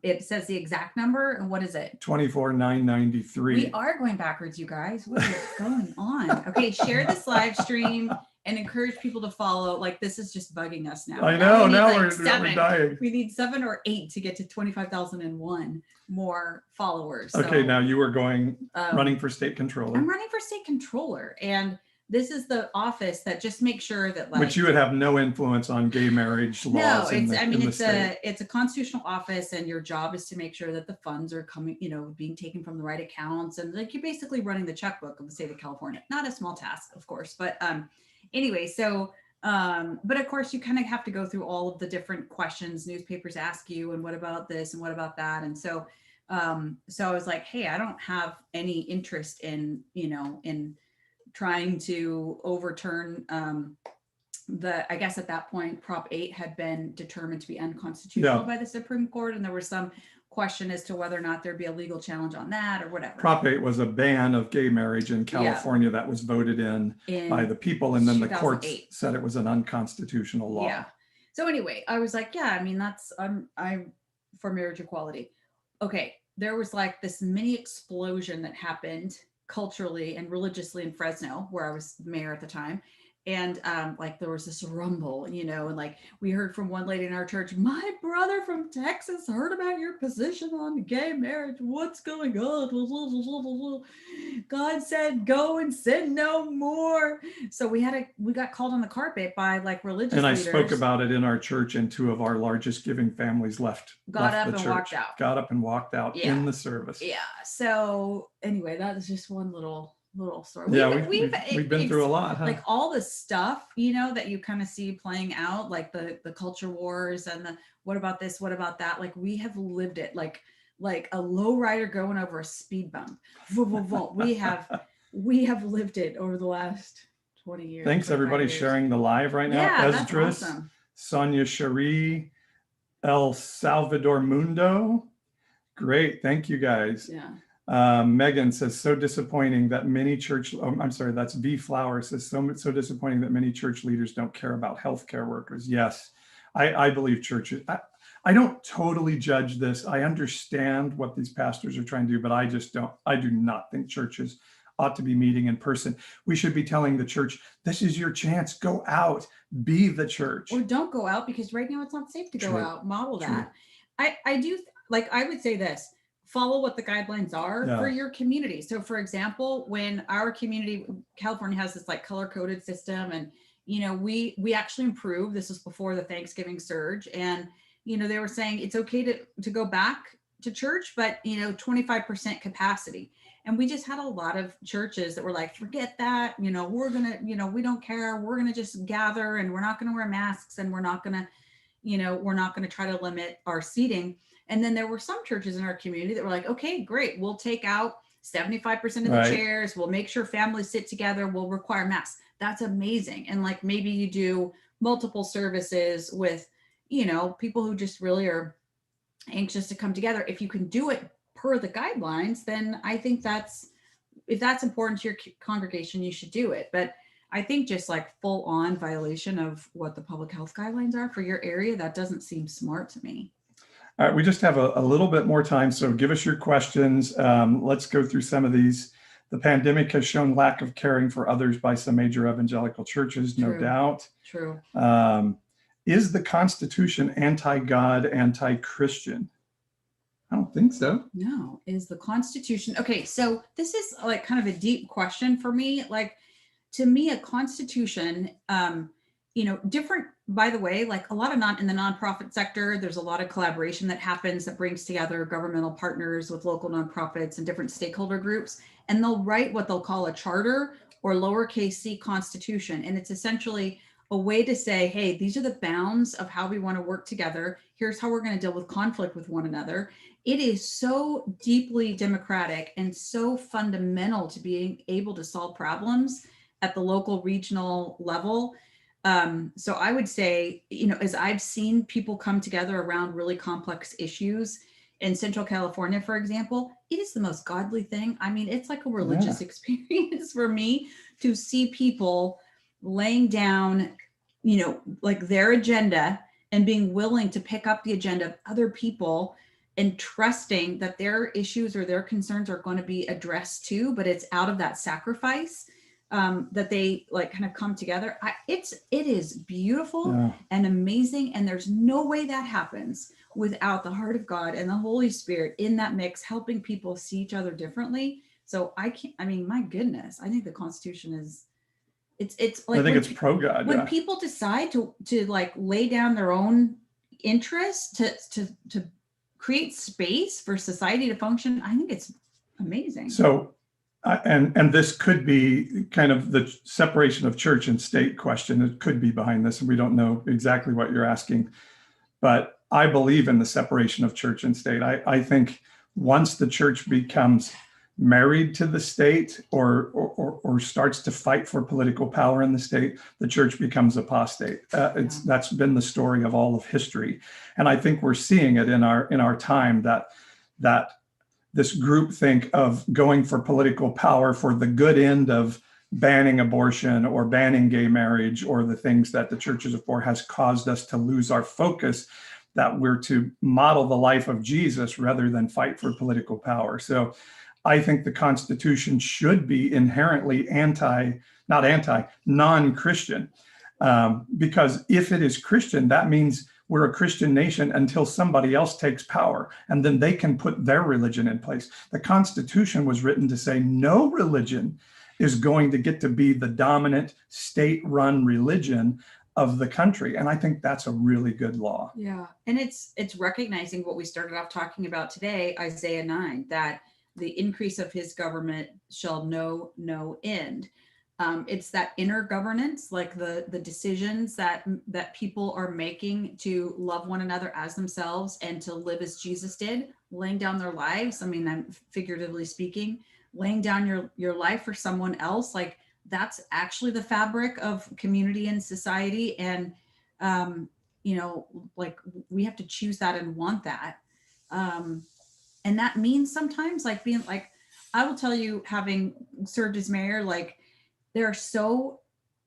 it says the exact number. And what is it? 24,993. We are going backwards, you guys. What is going on? Okay, share this live stream and encourage people to follow. Like, this is just bugging us now. I know. we need, Now like, we're seven. dying. We need 7 or 8 to get to 25,001 more followers. Okay, So, now you were going running for state controller, I'm running for state controller, and this is the office that just makes sure that, like, which you would have no influence on gay marriage no, laws. it's a constitutional office, and your job is to make sure that the funds are coming, being taken from the right accounts, and like you're basically running the checkbook of the state of California. Not a small task, of course, but anyway, so but of course you kind of have to go through all of the different questions newspapers ask you, and what about this and what about that, and so I was like, hey, I don't have any interest in in trying to overturn I guess at that point, Prop 8 had been determined to be unconstitutional by the Supreme Court. And there was some question as to whether or not there'd be a legal challenge on that or whatever. Prop 8 was a ban of gay marriage in California that was voted in by the people. And then the courts said it was an unconstitutional law. Yeah. So anyway, I was like, yeah, I mean, I'm for marriage equality. Okay. There was like this mini explosion that happened culturally and religiously in Fresno, where I was mayor at the time. And like there was this rumble, and like we heard from one lady in our church, my brother from Texas heard about your position on gay marriage. What's going on? God said, go and sin no more. So we got called on the carpet by like religious leaders. And I spoke about it in our church, and 2 of our largest giving families got up and walked out in the service. Yeah. So anyway, that is just one little story. Yeah, we've been through a lot, huh? Like all the stuff, that you kind of see playing out, like the culture wars and the what about this, what about that? Like we have lived it, like a lowrider going over a speed bump. We have lived it over the last 20 years. Thanks everybody sharing the live right now. Yeah, Esdras, that's awesome. Sonia Cherie, El Salvador Mundo. Great, thank you guys. Yeah. Megan says, so disappointing that many church, I'm sorry, that's V Flower says, so disappointing that many church leaders don't care about healthcare workers. Yes, I believe churches, I don't totally judge this. I understand what these pastors are trying to do, but I do not think churches ought to be meeting in person. We should be telling the church, this is your chance, go out, be the church. Or don't go out, because right now it's not safe to go out. Model that. I do, like, I would say this, follow what the guidelines are for your community. So for example, when our community, California has this like color coded system, and, we actually improved, this was before the Thanksgiving surge. And, they were saying it's okay to go back to church, but 25% capacity. And we just had a lot of churches that were like, forget that, we're going to, we don't care. We're going to just gather, and we're not going to wear masks, and we're not going to try to limit our seating. And then there were some churches in our community that were like, okay, great. We'll take out 75% of the chairs. We'll make sure families sit together. We'll require masks. That's amazing. And like, maybe you do multiple services with, people who just really are anxious to come together. If you can do it per the guidelines, then I think if that's important to your congregation, you should do it. But I think just like full on violation of what the public health guidelines are for your area, that doesn't seem smart to me. All right, we just have a little bit more time, so give us your questions. Let's go through some of these. The pandemic has shown lack of caring for others by some major evangelical churches, no doubt. True. Is the Constitution anti-God, anti-Christian? I don't think so. No. Is the Constitution, okay, so this is like kind of a deep question for me. Like, to me, a Constitution, different, by the way, like a lot of in the nonprofit sector, there's a lot of collaboration that happens that brings together governmental partners with local nonprofits and different stakeholder groups. And they'll write what they'll call a charter or lowercase c constitution. And it's essentially a way to say, hey, these are the bounds of how we want to work together. Here's how we're going to deal with conflict with one another. It is so deeply democratic and so fundamental to being able to solve problems at the local regional level. So I would say, as I've seen people come together around really complex issues in Central California, for example, it is the most godly thing. I mean, it's like a religious experience for me to see people laying down, like their agenda and being willing to pick up the agenda of other people and trusting that their issues or their concerns are going to be addressed too, but it's out of that sacrifice that they like kind of come together. It is beautiful and amazing. And there's no way that happens without the heart of God and the Holy Spirit in that mix, helping people see each other differently. So my goodness, I think the Constitution is, it's like, I think it's pro-God. When people decide to like lay down their own interests to create space for society to function, I think it's amazing. So, and this could be kind of the separation of church and state question. It could be behind this, and we don't know exactly what you're asking. But I believe in the separation of church and state. I think once the church becomes married to the state or starts to fight for political power in the state, the church becomes apostate. That's been the story of all of history. And I think we're seeing it in our time that this groupthink of going for political power for the good end of banning abortion or banning gay marriage or the things that the churches are for has caused us to lose our focus that we're to model the life of Jesus rather than fight for political power. So I think the Constitution should be inherently non-Christian, because if it is Christian, that means we're a Christian nation until somebody else takes power, and then they can put their religion in place. The Constitution was written to say no religion is going to get to be the dominant state-run religion of the country. And I think that's a really good law. Yeah. And it's recognizing what we started off talking about today, Isaiah 9, that the increase of his government shall know no end. It's that inner governance, like the decisions that people are making to love one another as themselves and to live as Jesus did, laying down their lives. I mean, I'm figuratively speaking, laying down your life for someone else. Like that's actually the fabric of community and society. And, like we have to choose that and want that. And that means sometimes like being like, I will tell you, having served as mayor, like there's so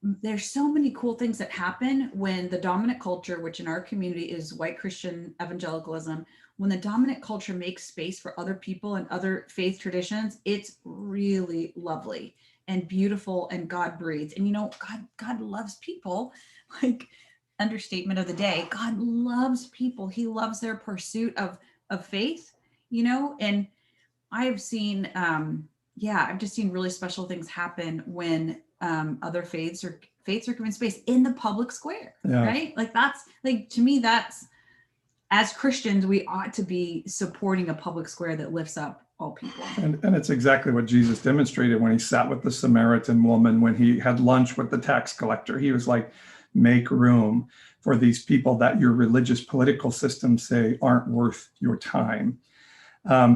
many cool things that happen when the dominant culture, which in our community is white Christian evangelicalism, when the dominant culture makes space for other people and other faith traditions, it's really lovely and beautiful and God breathed. And God loves people. Like, understatement of the day, God loves people. He loves their pursuit of faith, and I've seen I've just seen really special things happen when other faiths are given space in the public square, right? Like that's like, to me, that's, as Christians, we ought to be supporting a public square that lifts up all people. And it's exactly what Jesus demonstrated when he sat with the Samaritan woman, when he had lunch with the tax collector. He was like, make room for these people that your religious political systems say aren't worth your time.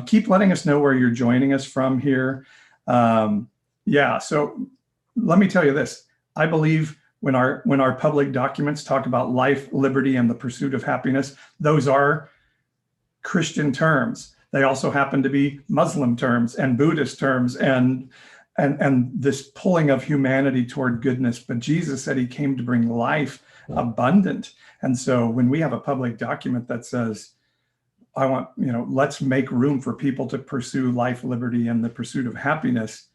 Keep letting us know where you're joining us from here. So let me tell you this. I believe when our public documents talk about life, liberty, and the pursuit of happiness, those are Christian terms. They also happen to be Muslim terms and Buddhist terms and this pulling of humanity toward goodness. But Jesus said he came to bring life abundant. And so when we have a public document that says, I want, let's make room for people to pursue life, liberty, and the pursuit of happiness,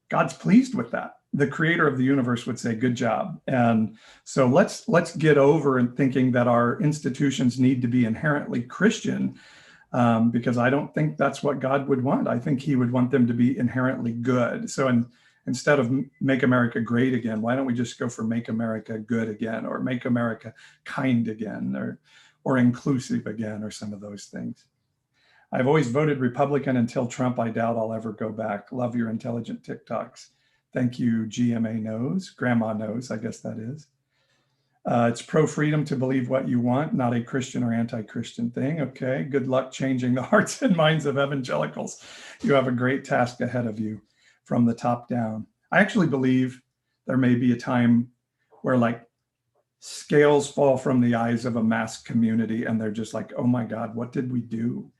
God's pleased with that. The creator of the universe would say, good job. And so let's get over and thinking that our institutions need to be inherently Christian, because I don't think that's what God would want. I think he would want them to be inherently good. So instead of make America great again, why don't we just go for make America good again, or make America kind again, or inclusive again, or some of those things. I've always voted Republican until Trump. I doubt I'll ever go back. Love your intelligent TikToks. Thank you, GMA knows, Grandma knows, I guess that is. It's pro-freedom to believe what you want, not a Christian or anti-Christian thing. Okay, good luck changing the hearts and minds of evangelicals. You have a great task ahead of you from the top down. I actually believe there may be a time where like scales fall from the eyes of a mass community and they're just like, oh my God, what did we do?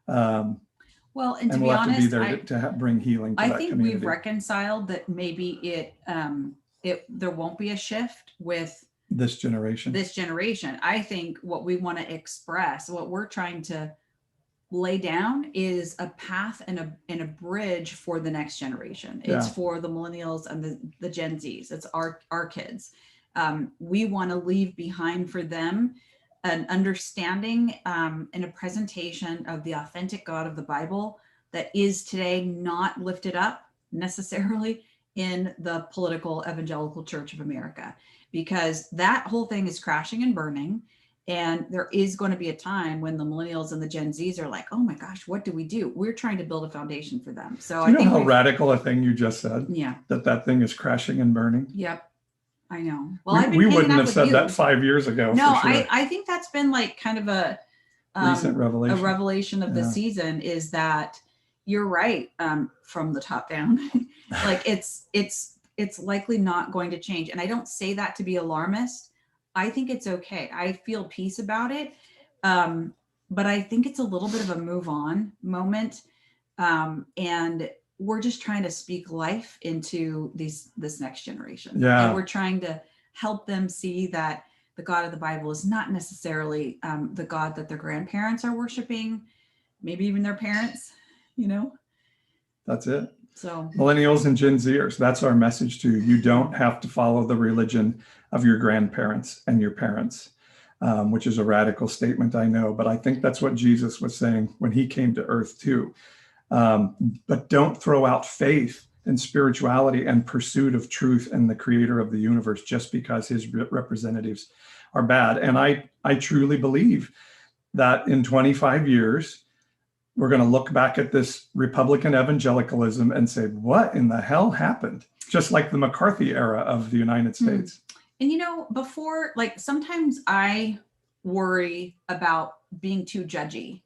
Well, and to And be we'll have to be honest, there to bring healing to I that think community. we've reconciled that maybe there won't be a shift with This generation. I think what we want to express, what we're trying to lay down is a path and a bridge for the next generation. It's for the millennials and the Gen Zs. It's our kids. We want to leave behind for them an understanding and a presentation of the authentic God of the Bible that is today not lifted up necessarily in the political evangelical Church of America, because that whole thing is crashing and burning. And there is going to be a time when the millennials and the Gen Zs are like, oh my gosh, what do we do? We're trying to build a foundation for them. So do you know how radical a thing you just said? Yeah. That thing is crashing and burning? Yep. I know. Well, we wouldn't have said that 5 years ago. No, for sure. I think that's been like kind of a recent revelation. A revelation of the season is that you're right, from the top down. Like it's likely not going to change. And I don't say that to be alarmist. I think it's okay. I feel peace about it. But I think it's a little bit of a move on moment. And we're just trying to speak life into this next generation. Yeah. And we're trying to help them see that the God of the Bible is not necessarily the God that their grandparents are worshiping, maybe even their parents, That's it. So millennials and Gen Zers, that's our message to you. You don't have to follow the religion of your grandparents and your parents, which is a radical statement, I know, but I think that's what Jesus was saying when he came to earth too. But don't throw out faith and spirituality and pursuit of truth and the creator of the universe just because his representatives are bad. And I truly believe that in 25 years, we're going to look back at this Republican evangelicalism and say, what in the hell happened? Just like the McCarthy era of the United States. And before, like sometimes I worry about being too judgy.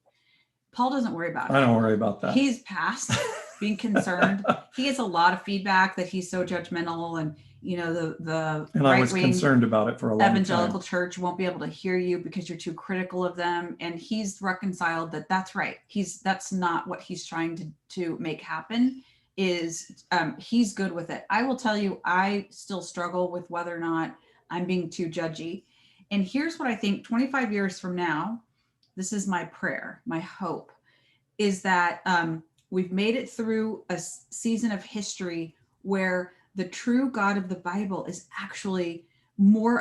Paul doesn't worry about it. I don't worry about that. He's past being concerned. He gets a lot of feedback that he's so judgmental, and and I was concerned about it for a long evangelical time. Church won't be able to hear you because you're too critical of them. And he's reconciled that's right. That's not what he's trying to make happen. He's good with it. I will tell you, I still struggle with whether or not I'm being too judgy. And here's what I think: 25 years from now, this is my prayer, my hope, is that we've made it through a season of history where the true God of the Bible is actually more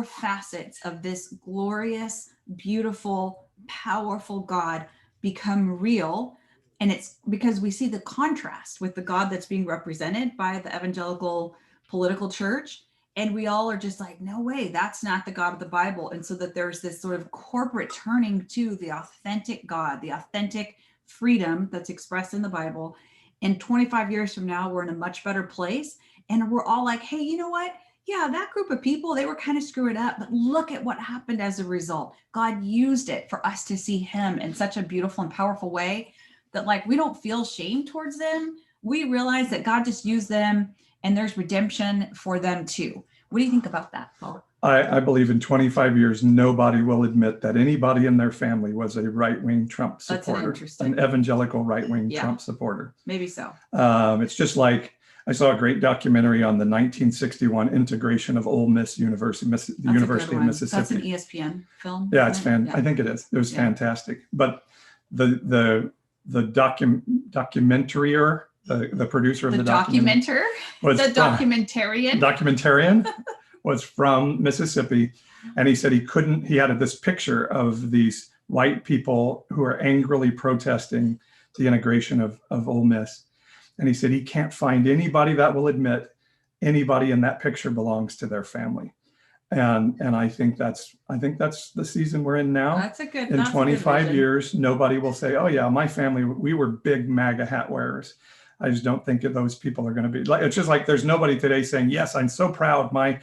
facets of this glorious, beautiful, powerful God become real. And it's because we see the contrast with the God that's being represented by the evangelical political church. And we all are just like, no way, that's not the God of the Bible. And so that there's this sort of corporate turning to the authentic God, the authentic freedom that's expressed in the Bible. And 25 years from now, we're in a much better place. And we're all like, hey, you know what? Yeah, that group of people, they were kind of screwed up, but look at what happened as a result. God used it for us to see him in such a beautiful and powerful way that like, we don't feel shame towards them. We realize that God just used them and there's redemption for them too. What do you think about that, Paul? I believe in 25 years, nobody will admit that anybody in their family was a right-wing Trump supporter, an evangelical right-wing Trump supporter. Maybe so. It's just like, I saw a great documentary on the 1961 integration of Ole Miss University, the University of Mississippi. That's an ESPN film. Yeah, it's I think it is. It was fantastic. But the documentarier, the producer of the documentary was the documentarian was from Mississippi, and he said he had this picture of these white people who are angrily protesting the integration of Ole Miss. And he said he can't find anybody that will admit anybody in that picture belongs to their family. And I think that's the season we're in now. That's a good. In 25 years, nobody will say, "Oh yeah, my family, we were big MAGA hat wearers." I just don't think that those people are going to be like. It's just like there's nobody today saying, "Yes, I'm so proud. My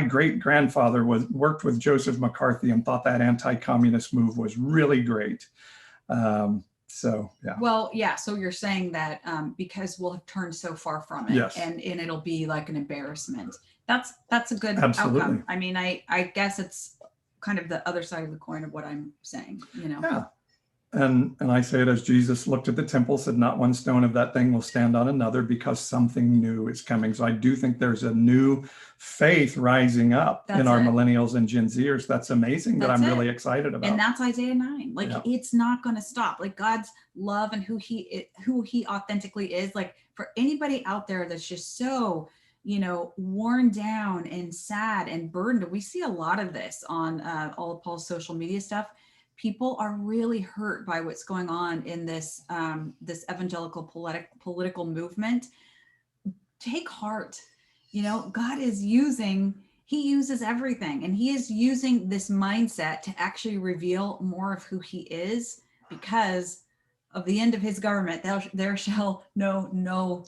great grandfather worked with Joseph McCarthy and thought that anti-communist move was really great." So, yeah. Well, yeah. So you're saying that because we'll have turned so far from it, Yes. and it'll be like an embarrassment. That's a good Absolutely. outcome. I mean, I guess it's kind of the other side of the coin of what I'm saying. Yeah. And I say it as Jesus looked at the temple, said, not one stone of that thing will stand on another, because something new is coming. So I do think there's a new faith rising up in our millennials and Gen Zers. That's amazing. That I'm really excited about. And that's Isaiah 9. Like, it's not going to stop. Like, God's love and who he authentically is. Like, for anybody out there that's just so, worn down and sad and burdened. We see a lot of this on all of Paul's social media stuff. People are really hurt by what's going on in this this evangelical political movement. Take heart. God is he uses everything, and he is using this mindset to actually reveal more of who he is, because of the end of his government. There shall no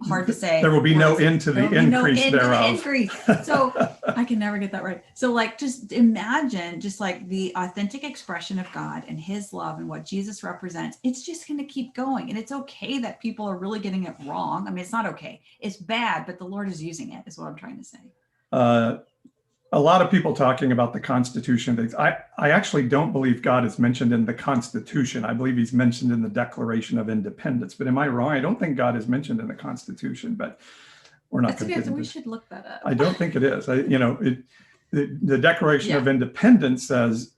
hard to say. There will be no end to the increase thereof. So I can never get that right. So like, just imagine just like the authentic expression of God and his love and what Jesus represents. It's just going to keep going. And it's okay that people are really getting it wrong. I mean, it's not okay. It's bad, but the Lord is using it, is what I'm trying to say. A lot of people talking about the Constitution things. I actually don't believe God is mentioned in the Constitution. I believe he's mentioned in the Declaration of Independence. But am I wrong? I don't think God is mentioned in the Constitution, but we're not going to. We should look that up. I don't think it is. The Declaration of Independence says,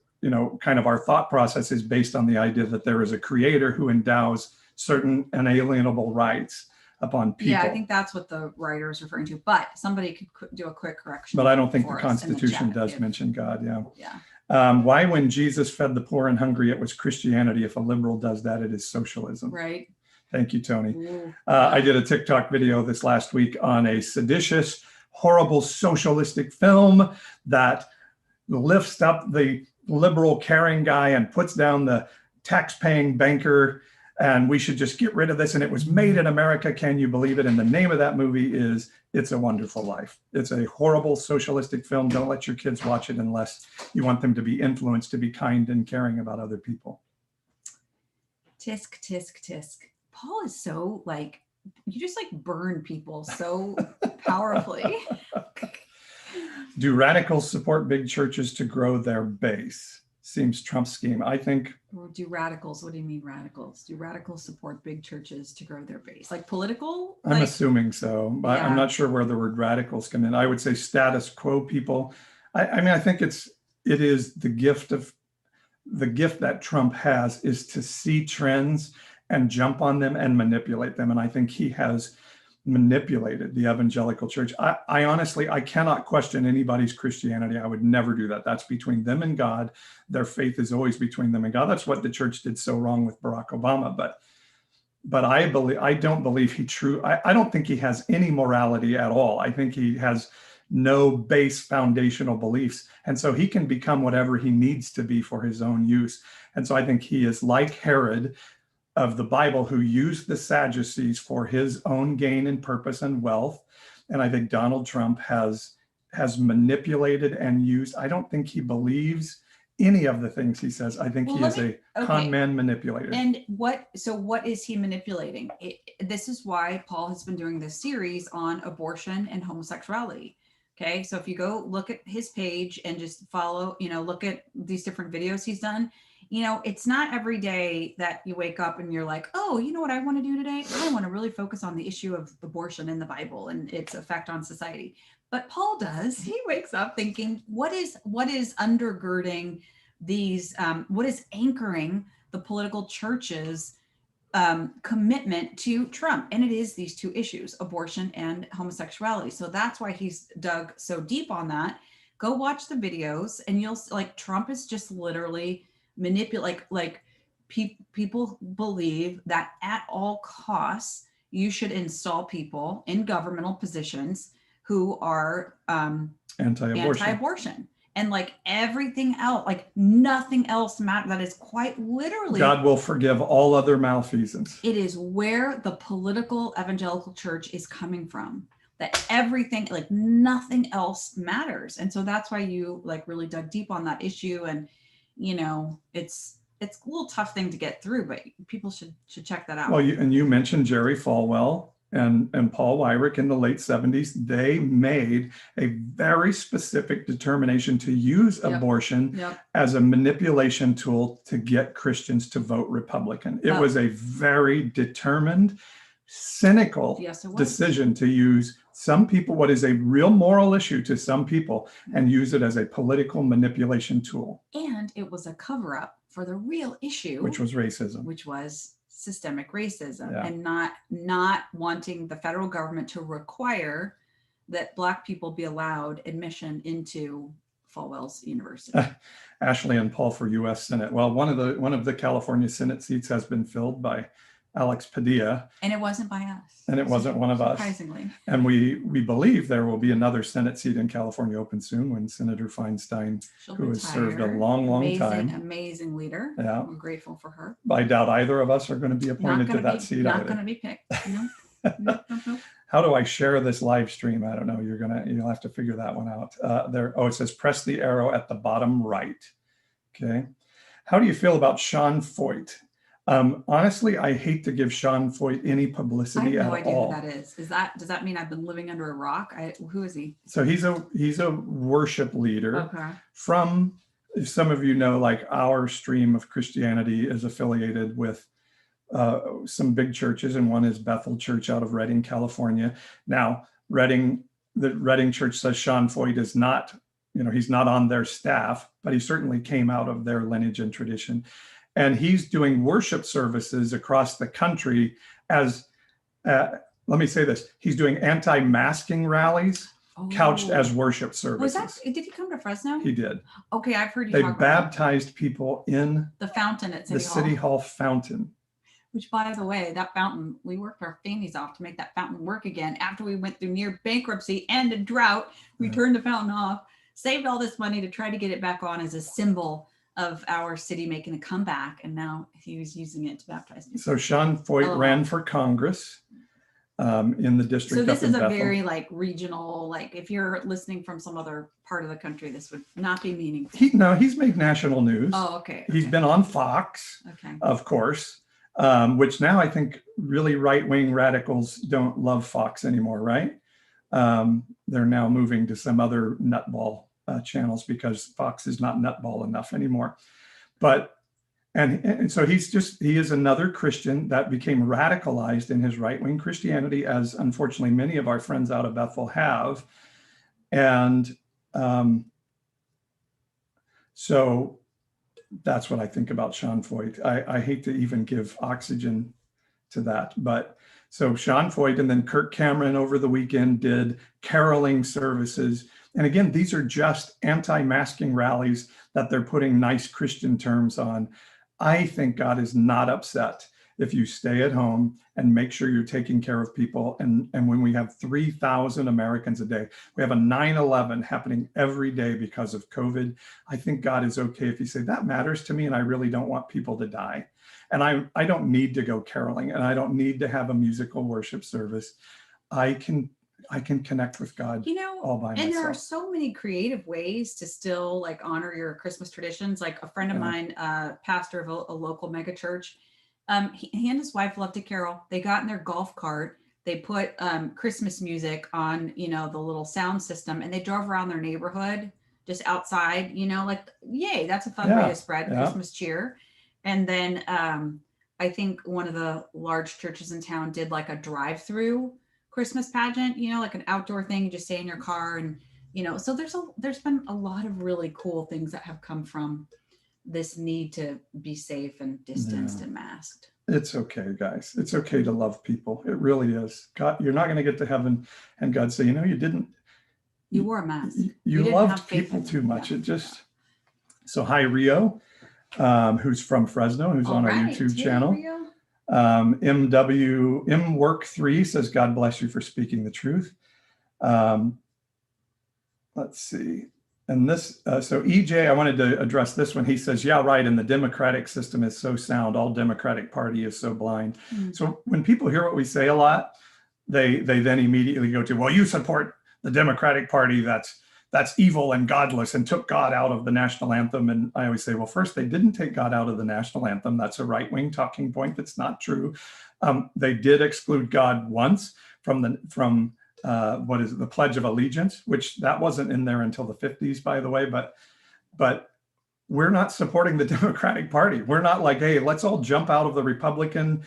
kind of our thought process is based on the idea that there is a creator who endows certain inalienable rights upon people. Yeah, I think that's what the writer is referring to, but somebody could do a quick correction. But I don't think the Constitution does mention God. Yeah. Why, when Jesus fed the poor and hungry, it was Christianity? If a liberal does that, it is socialism. Right. Thank you, Tony. I did a TikTok video this last week on a seditious, horrible socialistic film that lifts up the liberal caring guy and puts down the tax-paying banker, and we should just get rid of this. And it was made in America. Can you believe it? And the name of that movie is It's a Wonderful Life. It's a horrible socialistic film. Don't let your kids watch it unless you want them to be influenced to be kind and caring about other people. Tisk, tisk, tisk. Paul is so you just burn people so powerfully. Do radicals support big churches to grow their base? Seems Trump's scheme. I think. Do radicals? What do you mean radicals? Do radicals support big churches to grow their base? Like political? I'm assuming so, but I'm not sure where the word radicals come in. I would say status quo people. I mean, I think it is the gift that Trump has is to see trends and jump on them and manipulate them. And I think he has manipulated the evangelical church. I honestly, I cannot question anybody's Christianity. I would never do that. That's between them and God. Their faith is always between them and God. That's what the church did so wrong with Barack Obama. But I don't believe I don't think he has any morality at all. I think he has no base foundational beliefs. And so he can become whatever he needs to be for his own use. And so I think he is like Herod of the Bible, who used the Sadducees for his own gain and purpose and wealth. And I think Donald Trump has manipulated and used. I don't think he believes any of the things he says. I think he is a con man manipulator. And what is he manipulating? This is why Paul has been doing this series on abortion and homosexuality. Okay, so if you go look at his page and just follow, look at these different videos he's done, it's not every day that you wake up and you're like, oh, you know what I want to do today? I want to really focus on the issue of abortion in the Bible and its effect on society. But Paul does. He wakes up thinking, what is undergirding these, what is anchoring the political church's commitment to Trump? And it is these two issues, abortion and homosexuality. So that's why he's dug so deep on that. Go watch the videos and you'll Trump is just literally manipulate, people believe that at all costs, you should install people in governmental positions who are anti-abortion. And everything else, nothing else matters. That is quite literally. God will forgive all other malfeasance. It is where the political evangelical church is coming from. That everything, nothing else matters. And so that's why you really dug deep on that issue. And, it's it's a little tough thing to get through, but people should check that out. Well, you mentioned Jerry Falwell and Paul Weyrich in the late 70s. They made a very specific determination to use Yep. abortion Yep. as a manipulation tool to get Christians to vote Republican. It was a very determined, cynical Yes, it was. decision to use some people, what is a real moral issue to some people, and use it as a political manipulation tool, And it was a cover up for the real issue, which was racism. which was systemic racism, Yeah. and not wanting the federal government to require that Black people be allowed admission into Falwell's University. Ashley and Paul for U.S. Senate. Well, one of the California Senate seats has been filled by Alex Padilla, And it wasn't by us. and it wasn't one of us. Surprisingly. And we believe there will be another Senate seat in California open soon when Senator Feinstein, She'll who has served a retire. long amazing, time. Amazing leader. Yeah. I'm grateful for her. I doubt either of us are going to be Not appointed to gonna that be, seat not either. going to be picked. No. Nope. How do I share this live stream? I don't know. You'll have to figure that one out. It says press the arrow at the bottom right. Okay. How do you feel about Sean Foyt? Honestly, I hate to give Sean Foyt any I have publicity no at idea all. who that is. Does that mean I've been living under a rock? Who is he? So he's a worship leader Okay. from, some of you know, like our stream of Christianity is affiliated with some big churches, and one is Bethel Church out of Redding, California. Now, the Redding Church says Sean Foyt is not, he's not on their staff, but he certainly came out of their lineage and tradition. And he's doing worship services across the country as, let me say this, he's doing anti-masking rallies couched as worship services. Did he come to Fresno? He did. Okay, I've heard you They talk about baptized people in the fountain at the City Hall fountain. Which, by the way, that fountain, we worked our fannies off to make that fountain work again. After we went through near bankruptcy and a drought, we turned the fountain off, saved all this money to try to get it back on as a symbol of our city making a comeback. And now he was using it to baptize people. So Sean Foyt ran for Congress in the district. So this up in is a Bethel. very regional, if you're listening from some other part of the country, this would not be meaningful. He's made national news. Oh, okay. He's been on Fox, Okay. of course, which now I think really right-wing radicals don't love Fox anymore, right? They're now moving to some other nutball channels because Fox is not nutball enough anymore. But and so he is another Christian that became radicalized in his right-wing Christianity, as unfortunately many of our friends out of Bethel have. And so that's what I think about Sean Foyt. I hate to even give oxygen to that, but so Sean Foyt, and then Kirk Cameron over the weekend did caroling services. And again, these are just anti-masking rallies that they're putting nice Christian terms on. I think God is not upset if you stay at home and make sure you're taking care of people. And when we have 3,000 Americans a day, we have a 9/11 happening every day because of COVID. I think God is okay if you say that matters to me and I really don't want people to die. And I don't need to go caroling, and I don't need to have a musical worship service. I can connect with God all by myself. And there are so many creative ways to still honor your Christmas traditions. Like a friend of mine, pastor of a local mega church, he and his wife loved to carol. They got in their golf cart. They put Christmas music on, the little sound system, and they drove around their neighborhood just outside, yay, that's a fun way to spread Christmas cheer. And then I think one of the large churches in town did a drive-through Christmas pageant, an outdoor thing. You just stay in your car, and so there's been a lot of really cool things that have come from this need to be safe and distanced and masked. It's okay, guys. It's okay to love people. It really is. God, you're not going to get to heaven and God say, you wore a mask. You loved people too much. So hi, Rio, who's from Fresno, who's on our YouTube channel. Rio. MWMWork3 says, God bless you for speaking the truth. Let's see. And this, so EJ, I wanted to address this one. He says, yeah, right. And the democratic system is so sound. All Democratic Party is so blind. Mm-hmm. So when people hear what we say a lot, they then immediately go to, well, you support the Democratic Party that's that's evil and godless and took God out of the national anthem. And I always say, well, first, they didn't take God out of the national anthem. That's a right-wing talking point. That's not true. They did exclude God once from what is it, the Pledge of Allegiance, which that wasn't in there until the 50s, by the way. But we're not supporting the Democratic Party. We're not like, hey, let's all jump out of the Republican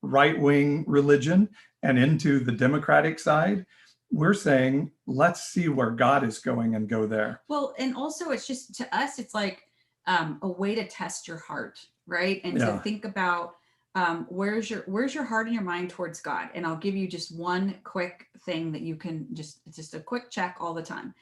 right-wing religion and into the Democratic side. We're saying, let's see where God is going and go there. Well, and also it's just, to us, it's like a way to test your heart, right? And to think about where's your heart and your mind towards God. And I'll give you just one quick thing that you can just a quick check all the time.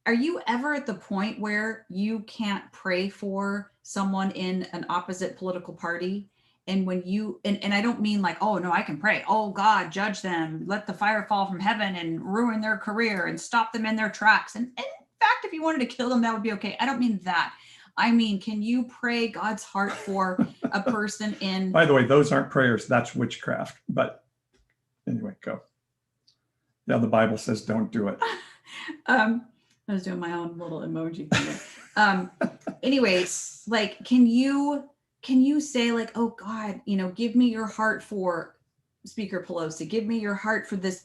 Are you ever at the point where you can't pray for someone in an opposite political party? And when you, and I don't mean like, oh no, I can pray. Oh God, judge them, let the fire fall from heaven and ruin their career and stop them in their tracks. And in fact, if you wanted to kill them, that would be okay. I don't mean that. I mean, can you pray God's heart for a person in... By the way, those aren't prayers, that's witchcraft. But anyway, go. Yeah, the Bible says don't do it. I was doing my own little emoji thing. Anyways, like, can you say like, oh God, give me your heart for Speaker Pelosi, give me your heart for this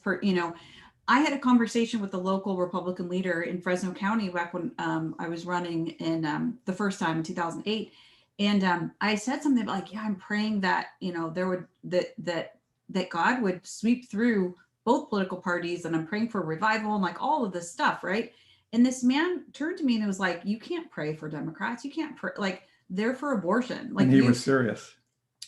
I had a conversation with the local Republican leader in Fresno County back when I was running in the first time in 2008. And I said something about like, yeah, I'm praying that, there would, that God would sweep through both political parties, and I'm praying for revival and like all of this stuff. Right. And this man turned to me and was like, you can't pray for Democrats. You can't pray, like, they're for abortion. Like, and he was serious.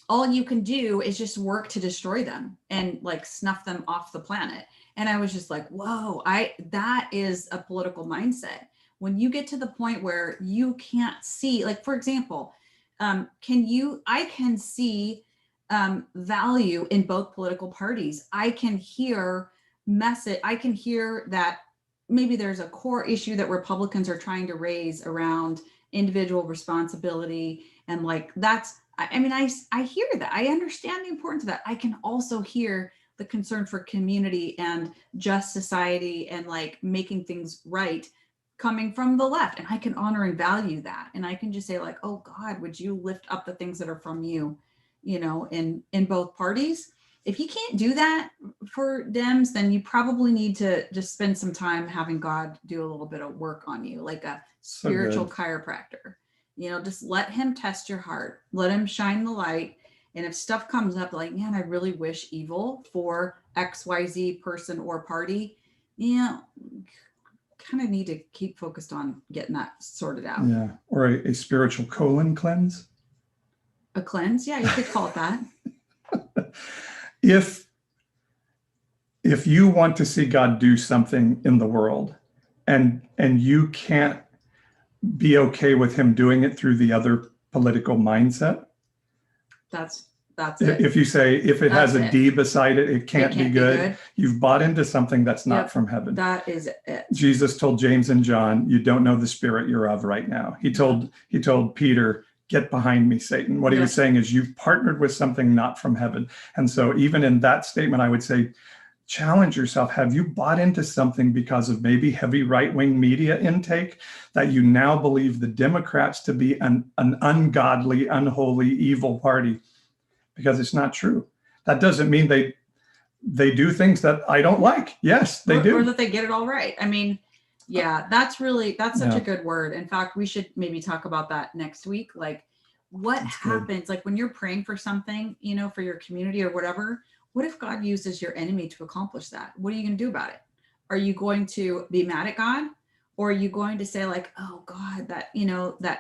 All you can do is just work to destroy them and like snuff them off the planet. And I was just like, whoa, that is a political mindset. When you get to the point where you can't see, like, for example, I can see value in both political parties. I can hear that maybe there's a core issue that Republicans are trying to raise around individual responsibility. And like, I hear that. I understand the importance of that. I can also hear the concern for community and just society and like making things right coming from the left. And I can honor and value that. And I can just say like, oh God, would you lift up the things that are from you, in both parties? If you can't do that for Dems, then you probably need to just spend some time having God do a little bit of work on you, like a spiritual chiropractor. Just let him test your heart, let him shine the light. And if stuff comes up like, man, I really wish evil for XYZ person or party, kind of need to keep focused on getting that sorted out. Yeah. Or a spiritual colon cleanse. A cleanse? Yeah, you could call it that. If you want to see God do something in the world and you can't be okay with him doing it through the other political mindset, that's it. If you say, if it has a D beside it, it can't be good. You've bought into something that's not from heaven. That is it. Jesus told James and John, you don't know the spirit you're of right now. He told Peter, get behind me, Satan. What he was saying is you've partnered with something not from heaven. And so even in that statement, I would say, challenge yourself. Have you bought into something because of maybe heavy right-wing media intake that you now believe the Democrats to be an ungodly, unholy, evil party? Because it's not true. That doesn't mean they do things that I don't like. Yes, they do. Or that they get it all right. I mean, yeah, that's such a good word. In fact, we should maybe talk about that next week. Like, what happens, like when you're praying for something, for your community or whatever, what if God uses your enemy to accomplish that? What are you going to do about it? Are you going to be mad at God? Or are you going to say like, oh God, that,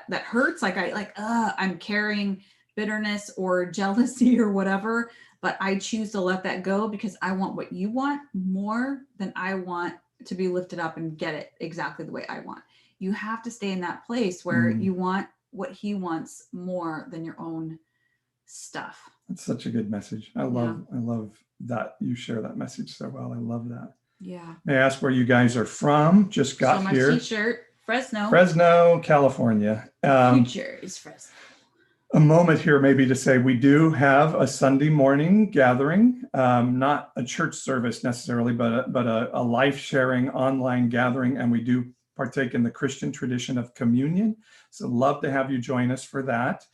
that hurts. Like I'm carrying bitterness or jealousy or whatever, but I choose to let that go because I want what you want more than I want to be lifted up and get it exactly the way I want. You have to stay in that place where you want what he wants more than your own stuff. That's such a good message. I love that you share that message so well. I love that. Yeah. May I ask where you guys are from? Just got here. T-shirt, Fresno, California. Future is Fresno. A moment here maybe to say we do have a Sunday morning gathering, not a church service necessarily, but a life sharing online gathering, and we do partake in the Christian tradition of communion. So love to have you join us for that.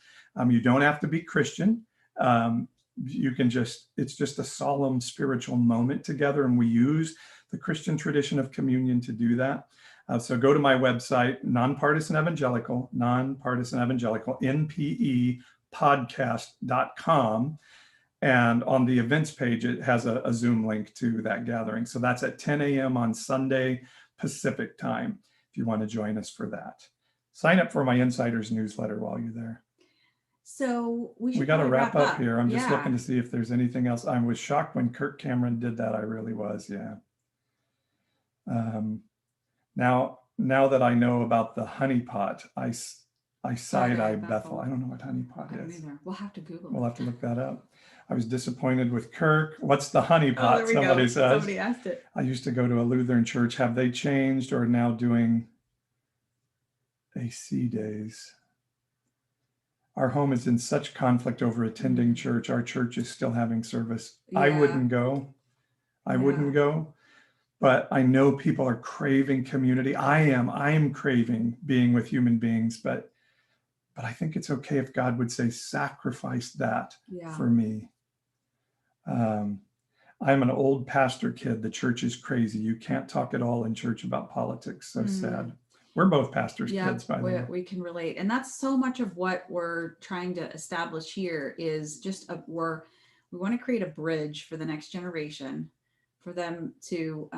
You don't have to be Christian. You can it's just a solemn spiritual moment together, and we use the Christian tradition of communion to do that. So go to my website, Nonpartisan Evangelical, npepodcast.com. And on the events page, it has a Zoom link to that gathering. So that's at 10 a.m. on Sunday Pacific time, if you want to join us for that. Sign up for my Insiders newsletter while you're there. So we got to wrap up here. I'm just Yeah. looking to see if there's anything else. I was shocked when Kirk Cameron did that. I really was. Yeah. Now that I know about the honeypot, I side-eye Bethel. I don't know what honeypot is. We'll have to Google. We'll have to look that up. I was disappointed with Kirk. What's the honeypot? Oh, there we Somebody go. says. Somebody asked it. I used to go to a Lutheran church. Have they changed or now doing AC days? Our home is in such conflict over attending church. Our church is still having service. I Yeah. wouldn't go. I wouldn't go. But I know people are craving community. I am craving being with human beings, but I think it's okay if God would say, sacrifice that for me. I'm an old pastor kid. The church is crazy. You can't talk at all in church about politics. So sad. We're both pastors' kids, by the way. We can relate. And that's so much of what we're trying to establish here is just we want to create a bridge for the next generation, for them to,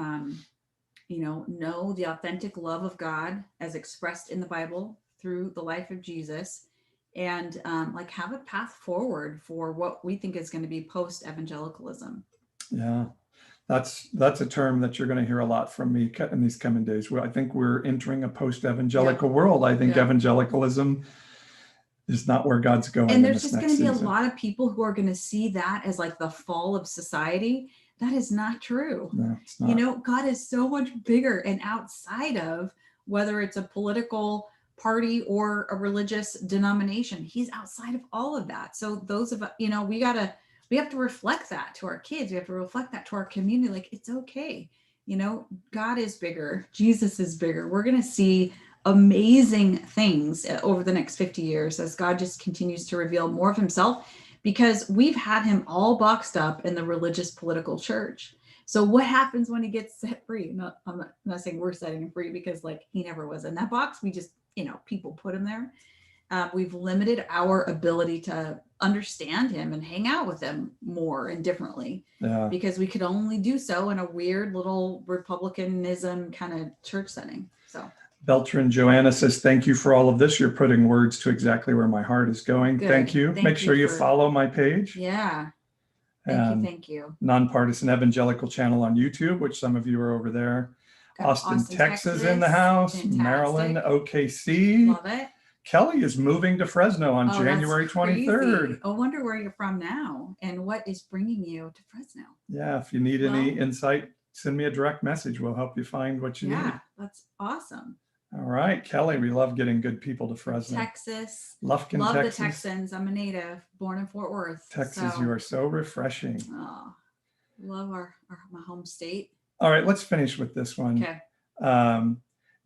know the authentic love of God as expressed in the Bible through the life of Jesus, and have a path forward for what we think is going to be post-evangelicalism. Yeah, that's a term that you're going to hear a lot from me in these coming days. I think we're entering a post-evangelical world. I think evangelicalism is not where God's going. And there's just going to be a lot of people who are going to see that as like the fall of society. That is not true. No, it's not. God is so much bigger and outside of whether it's a political party or a religious denomination. He's outside of all of that. So those of we have to reflect that to our kids. We have to reflect that to our community. Like, it's okay. God is bigger. Jesus is bigger. We're going to see amazing things over the next 50 years as God just continues to reveal more of himself, because we've had him all boxed up in the religious political church. So what happens when he gets set free? I'm not saying we're setting him free, because he never was in that box. We just, people put him there. We've limited our ability to understand him and hang out with him more and differently, because we could only do so in a weird little Republicanism kind of church setting. So Beltran Joanna says, thank you for all of this. You're putting words to exactly where my heart is going. Good. Thank you. Make sure you follow my page. Yeah. Thank you. Nonpartisan Evangelical channel on YouTube, which some of you are over there. Austin, Texas in the house. Fantastic. Maryland, OKC. Love it. Kelly is moving to Fresno on January 23rd. I wonder where you're from now and what is bringing you to Fresno. Yeah, if you need any insight, send me a direct message. We'll help you find what you need. Yeah, that's awesome. All right, Kelly, we love getting good people to Fresno. Texas. Lufkin, love Texas. The Texans. I'm a native, born in Fort Worth. Texas, you are so refreshing. Oh, love my home state. All right, let's finish with this one. Okay.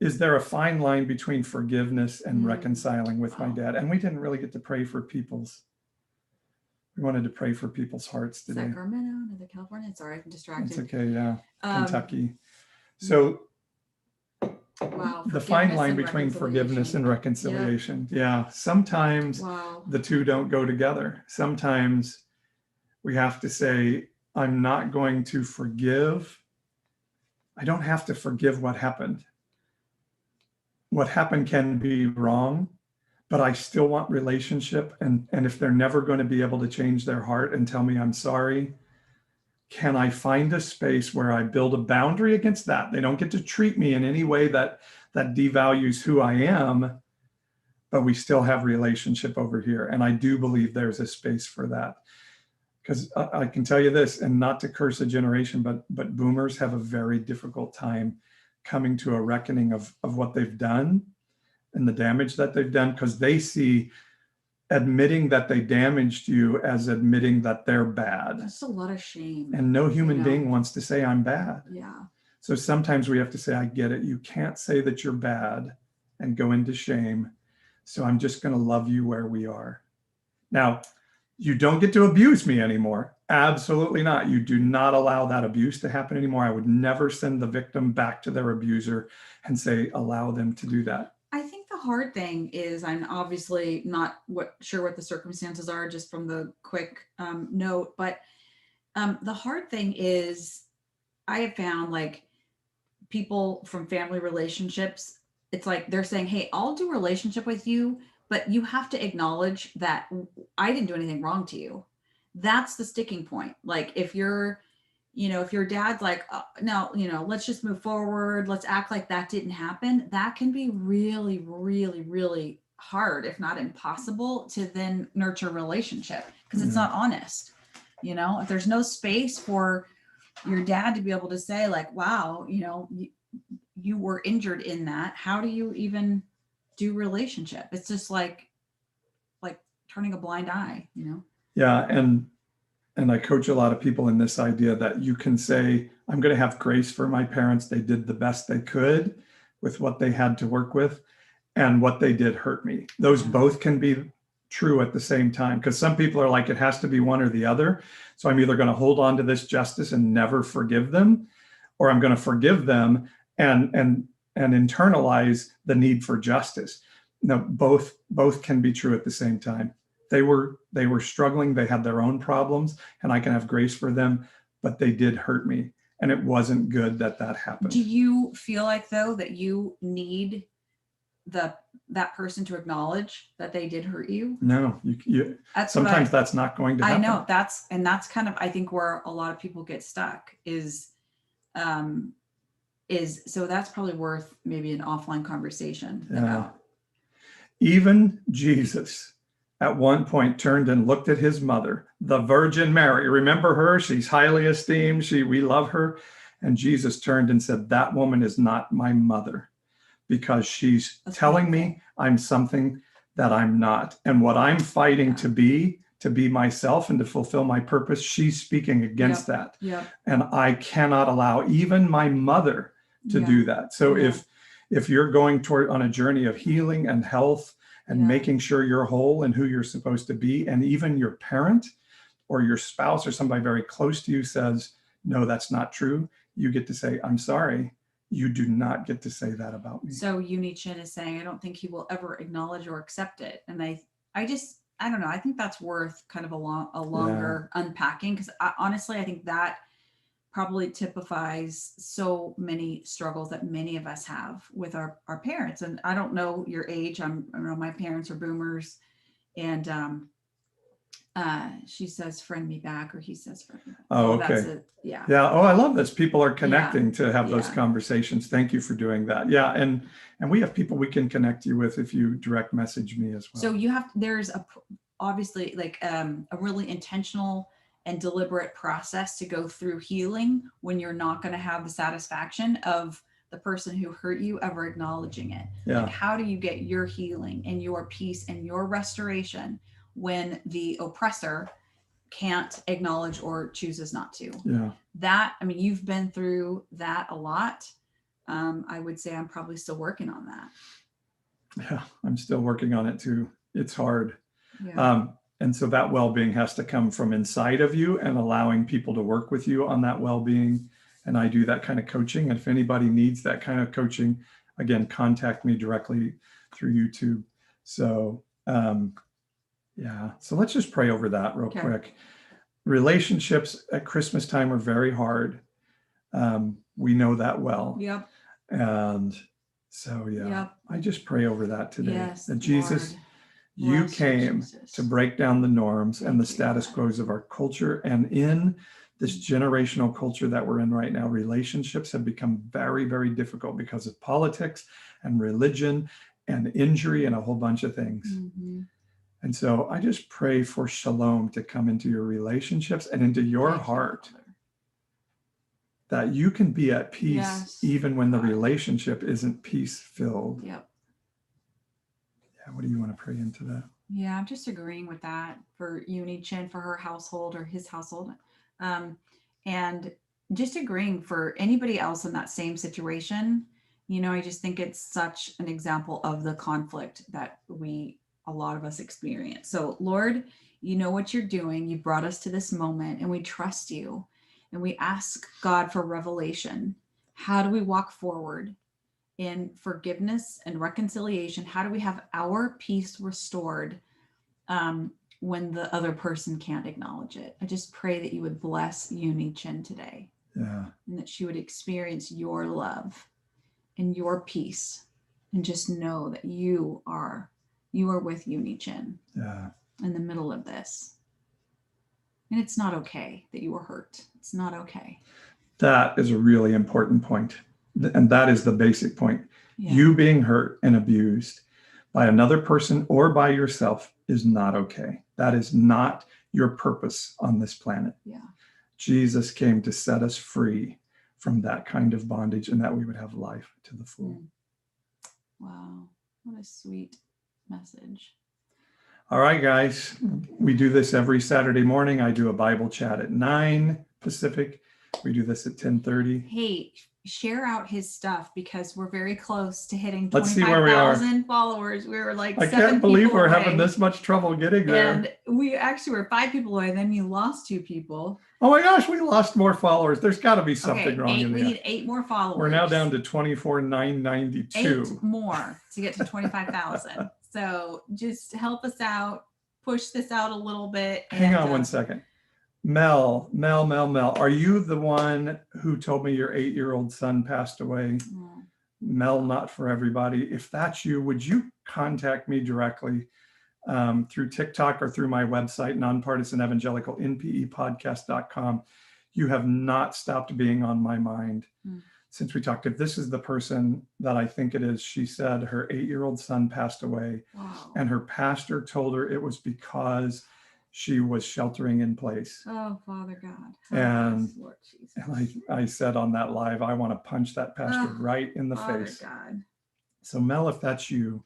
Is there a fine line between forgiveness and reconciling with my dad? And we didn't really get to pray for we wanted to pray for people's hearts today. Sacramento, Northern California. Sorry, I'm distracted. It's okay, yeah. Kentucky. So the fine line between forgiveness and reconciliation. Yeah. Sometimes the two don't go together. Sometimes we have to say, I'm not going to forgive. I don't have to forgive what happened. What happened can be wrong, but I still want relationship. And if they're never going to be able to change their heart and tell me I'm sorry, can I find a space where I build a boundary against that? They don't get to treat me in any way that devalues who I am, but we still have relationship over here. And I do believe there's a space for that. Because I can tell you this, and not to curse a generation, but boomers have a very difficult time coming to a reckoning of what they've done and the damage that they've done, because they see admitting that they damaged you as admitting that they're bad. That's a lot of shame. And no human being wants to say I'm bad. Yeah. So sometimes we have to say, I get it. You can't say that you're bad and go into shame. So I'm just going to love you where we are. Now, you don't get to abuse me anymore. Absolutely not. You do not allow that abuse to happen anymore. I would never send the victim back to their abuser and say, allow them to do that. I think the hard thing is, I'm obviously not sure what the circumstances are just from the quick note, but the hard thing is, I have found like people from family relationships, it's like they're saying, hey, I'll do a relationship with you, but you have to acknowledge that I didn't do anything wrong to you. That's the sticking point. Like if you're, if your dad's like, no, let's just move forward, let's act like that didn't happen, that can be really, really, really hard, if not impossible, to then nurture a relationship, because it's not honest. If there's no space for your dad to be able to say like, wow, you were injured in that, how do you even do relationship? It's just like turning a blind eye. Yeah. And I coach a lot of people in this idea that you can say, I'm going to have grace for my parents. They did the best they could with what they had to work with, and what they did hurt me. Those both can be true at the same time, because some people are like, it has to be one or the other. So I'm either going to hold on to this justice and never forgive them, or I'm going to forgive them and internalize the need for justice. No, both can be true at the same time. They were struggling. They had their own problems, and I can have grace for them, but they did hurt me, and it wasn't good that happened. Do you feel like though that you need that person to acknowledge that they did hurt you? No, you sometimes that's not going to happen. I know that's kind of, I think, where a lot of people get stuck is so that's probably worth maybe an offline conversation about. Even Jesus at one point turned and looked at his mother, the Virgin Mary. Remember her? She's highly esteemed. We love her. And Jesus turned and said, that woman is not my mother, because she's telling me I'm something that I'm not. And what I'm fighting to be myself and to fulfill my purpose, she's speaking against that. And I cannot allow even my mother to do that. So if you're going on a journey of healing and health and making sure you're whole and who you're supposed to be, and even your parent or your spouse or somebody very close to you says, no, that's not true, you get to say, I'm sorry. You do not get to say that about me. So Uni Chin is saying, I don't think he will ever acknowledge or accept it. And I don't know. I think that's worth kind of a longer unpacking, because honestly, I think that probably typifies so many struggles that many of us have with our parents. And I don't know your age. I know my parents are boomers, and she says, friend me back, or he says, friend me back. Oh, okay. That's it. Yeah. Yeah. Oh, I love this. People are connecting to have those conversations. Thank you for doing that. Yeah. And we have people we can connect you with if you direct message me as well. So there's obviously like a really intentional and deliberate process to go through healing when you're not going to have the satisfaction of the person who hurt you ever acknowledging it. Yeah. Like, how do you get your healing and your peace and your restoration when the oppressor can't acknowledge or chooses not to? Yeah. You've been through that a lot. I would say I'm probably still working on that. Yeah, I'm still working on it too. It's hard. Yeah. And so that well-being has to come from inside of you, and allowing people to work with you on that well-being. And I do that kind of coaching. And if anybody needs that kind of coaching, again, contact me directly through YouTube. So, so let's just pray over that real quick. Relationships at Christmas time are very hard. We know that well. Yep. And so, I just pray over that today. Yes, that Jesus, Lord. You came to break down the norms and the status quos of our culture. And in this generational culture that we're in right now, relationships have become very, very difficult because of politics and religion and injury and a whole bunch of things. Mm-hmm. And so I just pray for shalom to come into your relationships and into your heart, that you can be at peace even when the relationship isn't peace-filled. Yep. What do you want to pray into that? Yeah, I'm just agreeing with that for Uni Chin, for her household or his household. And just agreeing for anybody else in that same situation. I just think it's such an example of the conflict that a lot of us experience. So, Lord, you know what you're doing. You brought us to this moment and we trust you. And we ask God for revelation. How do we walk forward in forgiveness and reconciliation? How do we have our peace restored when the other person can't acknowledge it? I just pray that you would bless Uni Chin today. Yeah. And that she would experience your love and your peace, and just know that you are with Uni Chin in the middle of this. And it's not okay that you were hurt. It's not okay. That is a really important point. And that is the basic point. Yeah. You being hurt and abused by another person or by yourself is not okay. That is not your purpose on this planet. Yeah. Jesus came to set us free from that kind of bondage, and that we would have life to the full. Wow. What a sweet message. All right, guys. We do this every Saturday morning. I do a Bible chat at 9 Pacific. We do this at 10:30. Hey, share out his stuff because we're very close to hitting Let's see where we are. 25,000 followers. We were like I 7 can't believe people we're away. having this much trouble getting there. And we actually were 5 people away. Then you lost 2 people. Oh my gosh, we lost more followers. There's got to be something wrong in We there. need 8 more followers. We're now down to 24,992. 8 more to get to 25,000. So just help us out. Push this out a little bit. Hang on one second. Mel, are you the one who told me your 8-year-old son passed away? Mel, not for everybody. If that's you, would you contact me directly through TikTok or through my website, Nonpartisan Evangelical, npepodcast.com. You have not stopped being on my mind since we talked. If this is the person that I think it is, she said her 8-year-old son passed away. Wow. And her pastor told her it was because she was sheltering in place. Oh, Father God. And, Lord Jesus. and I said on that live, I want to punch that pastor right in the Father face. God. So Mel, if that's you,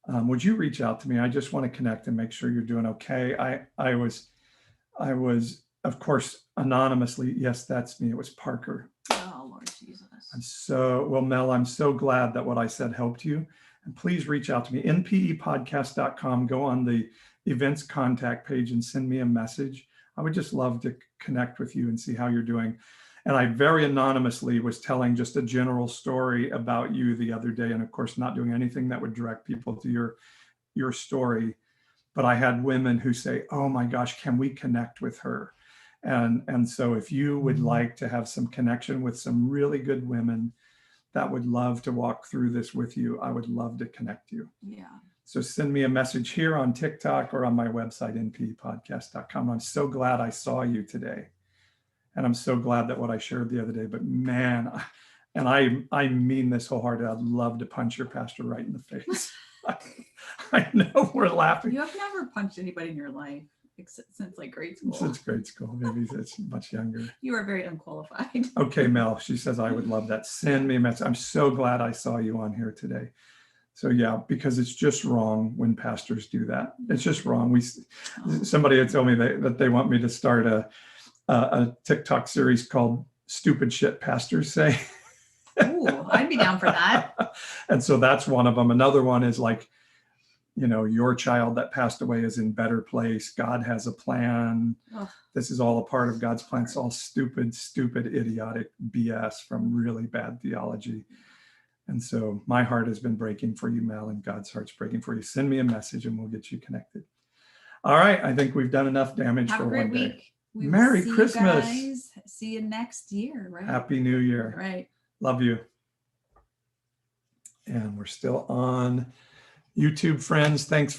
would you reach out to me? I just want to connect and make sure you're doing okay. I was, of course, anonymously. Yes, that's me. It was Parker. Oh, Lord Jesus. Mel, I'm so glad that what I said helped you. And please reach out to me. npepodcast.com. Go on the events contact page and send me a message. I would just love to connect with you and see how you're doing. And I very anonymously was telling just a general story about you the other day. And of course, not doing anything that would direct people to your story. But I had women who say, oh my gosh, can we connect with her? And so if you would like to have some connection with some really good women that would love to walk through this with you, I would love to connect you. Yeah. So send me a message here on TikTok or on my website, npepodcast.com. I'm so glad I saw you today. And I'm so glad that what I shared the other day, but man, and I mean this wholeheartedly, I'd love to punch your pastor right in the face. I know we're laughing. You have never punched anybody in your life since like grade school. Since grade school, maybe it's much younger. You are very unqualified. Okay, Mel, she says, I would love that. Send me a message. I'm so glad I saw you on here today. So yeah, because it's just wrong when pastors do that. It's just wrong. Somebody had told me that they want me to start a TikTok series called Stupid Shit Pastors Say. Ooh, I'd be down for that. And so that's one of them. Another one is like, your child that passed away is in better place. God has a plan. Oh. This is all a part of God's plan. It's all stupid, idiotic BS from really bad theology. And so my heart has been breaking for you, Mel, and God's heart's breaking for you. Send me a message and we'll get you connected. All right. I think we've done enough damage Have for a great one day. week. We Merry will see Christmas. You guys. See you next year, right? Happy New Year. Right. Love you. And we're still on YouTube, friends. Thanks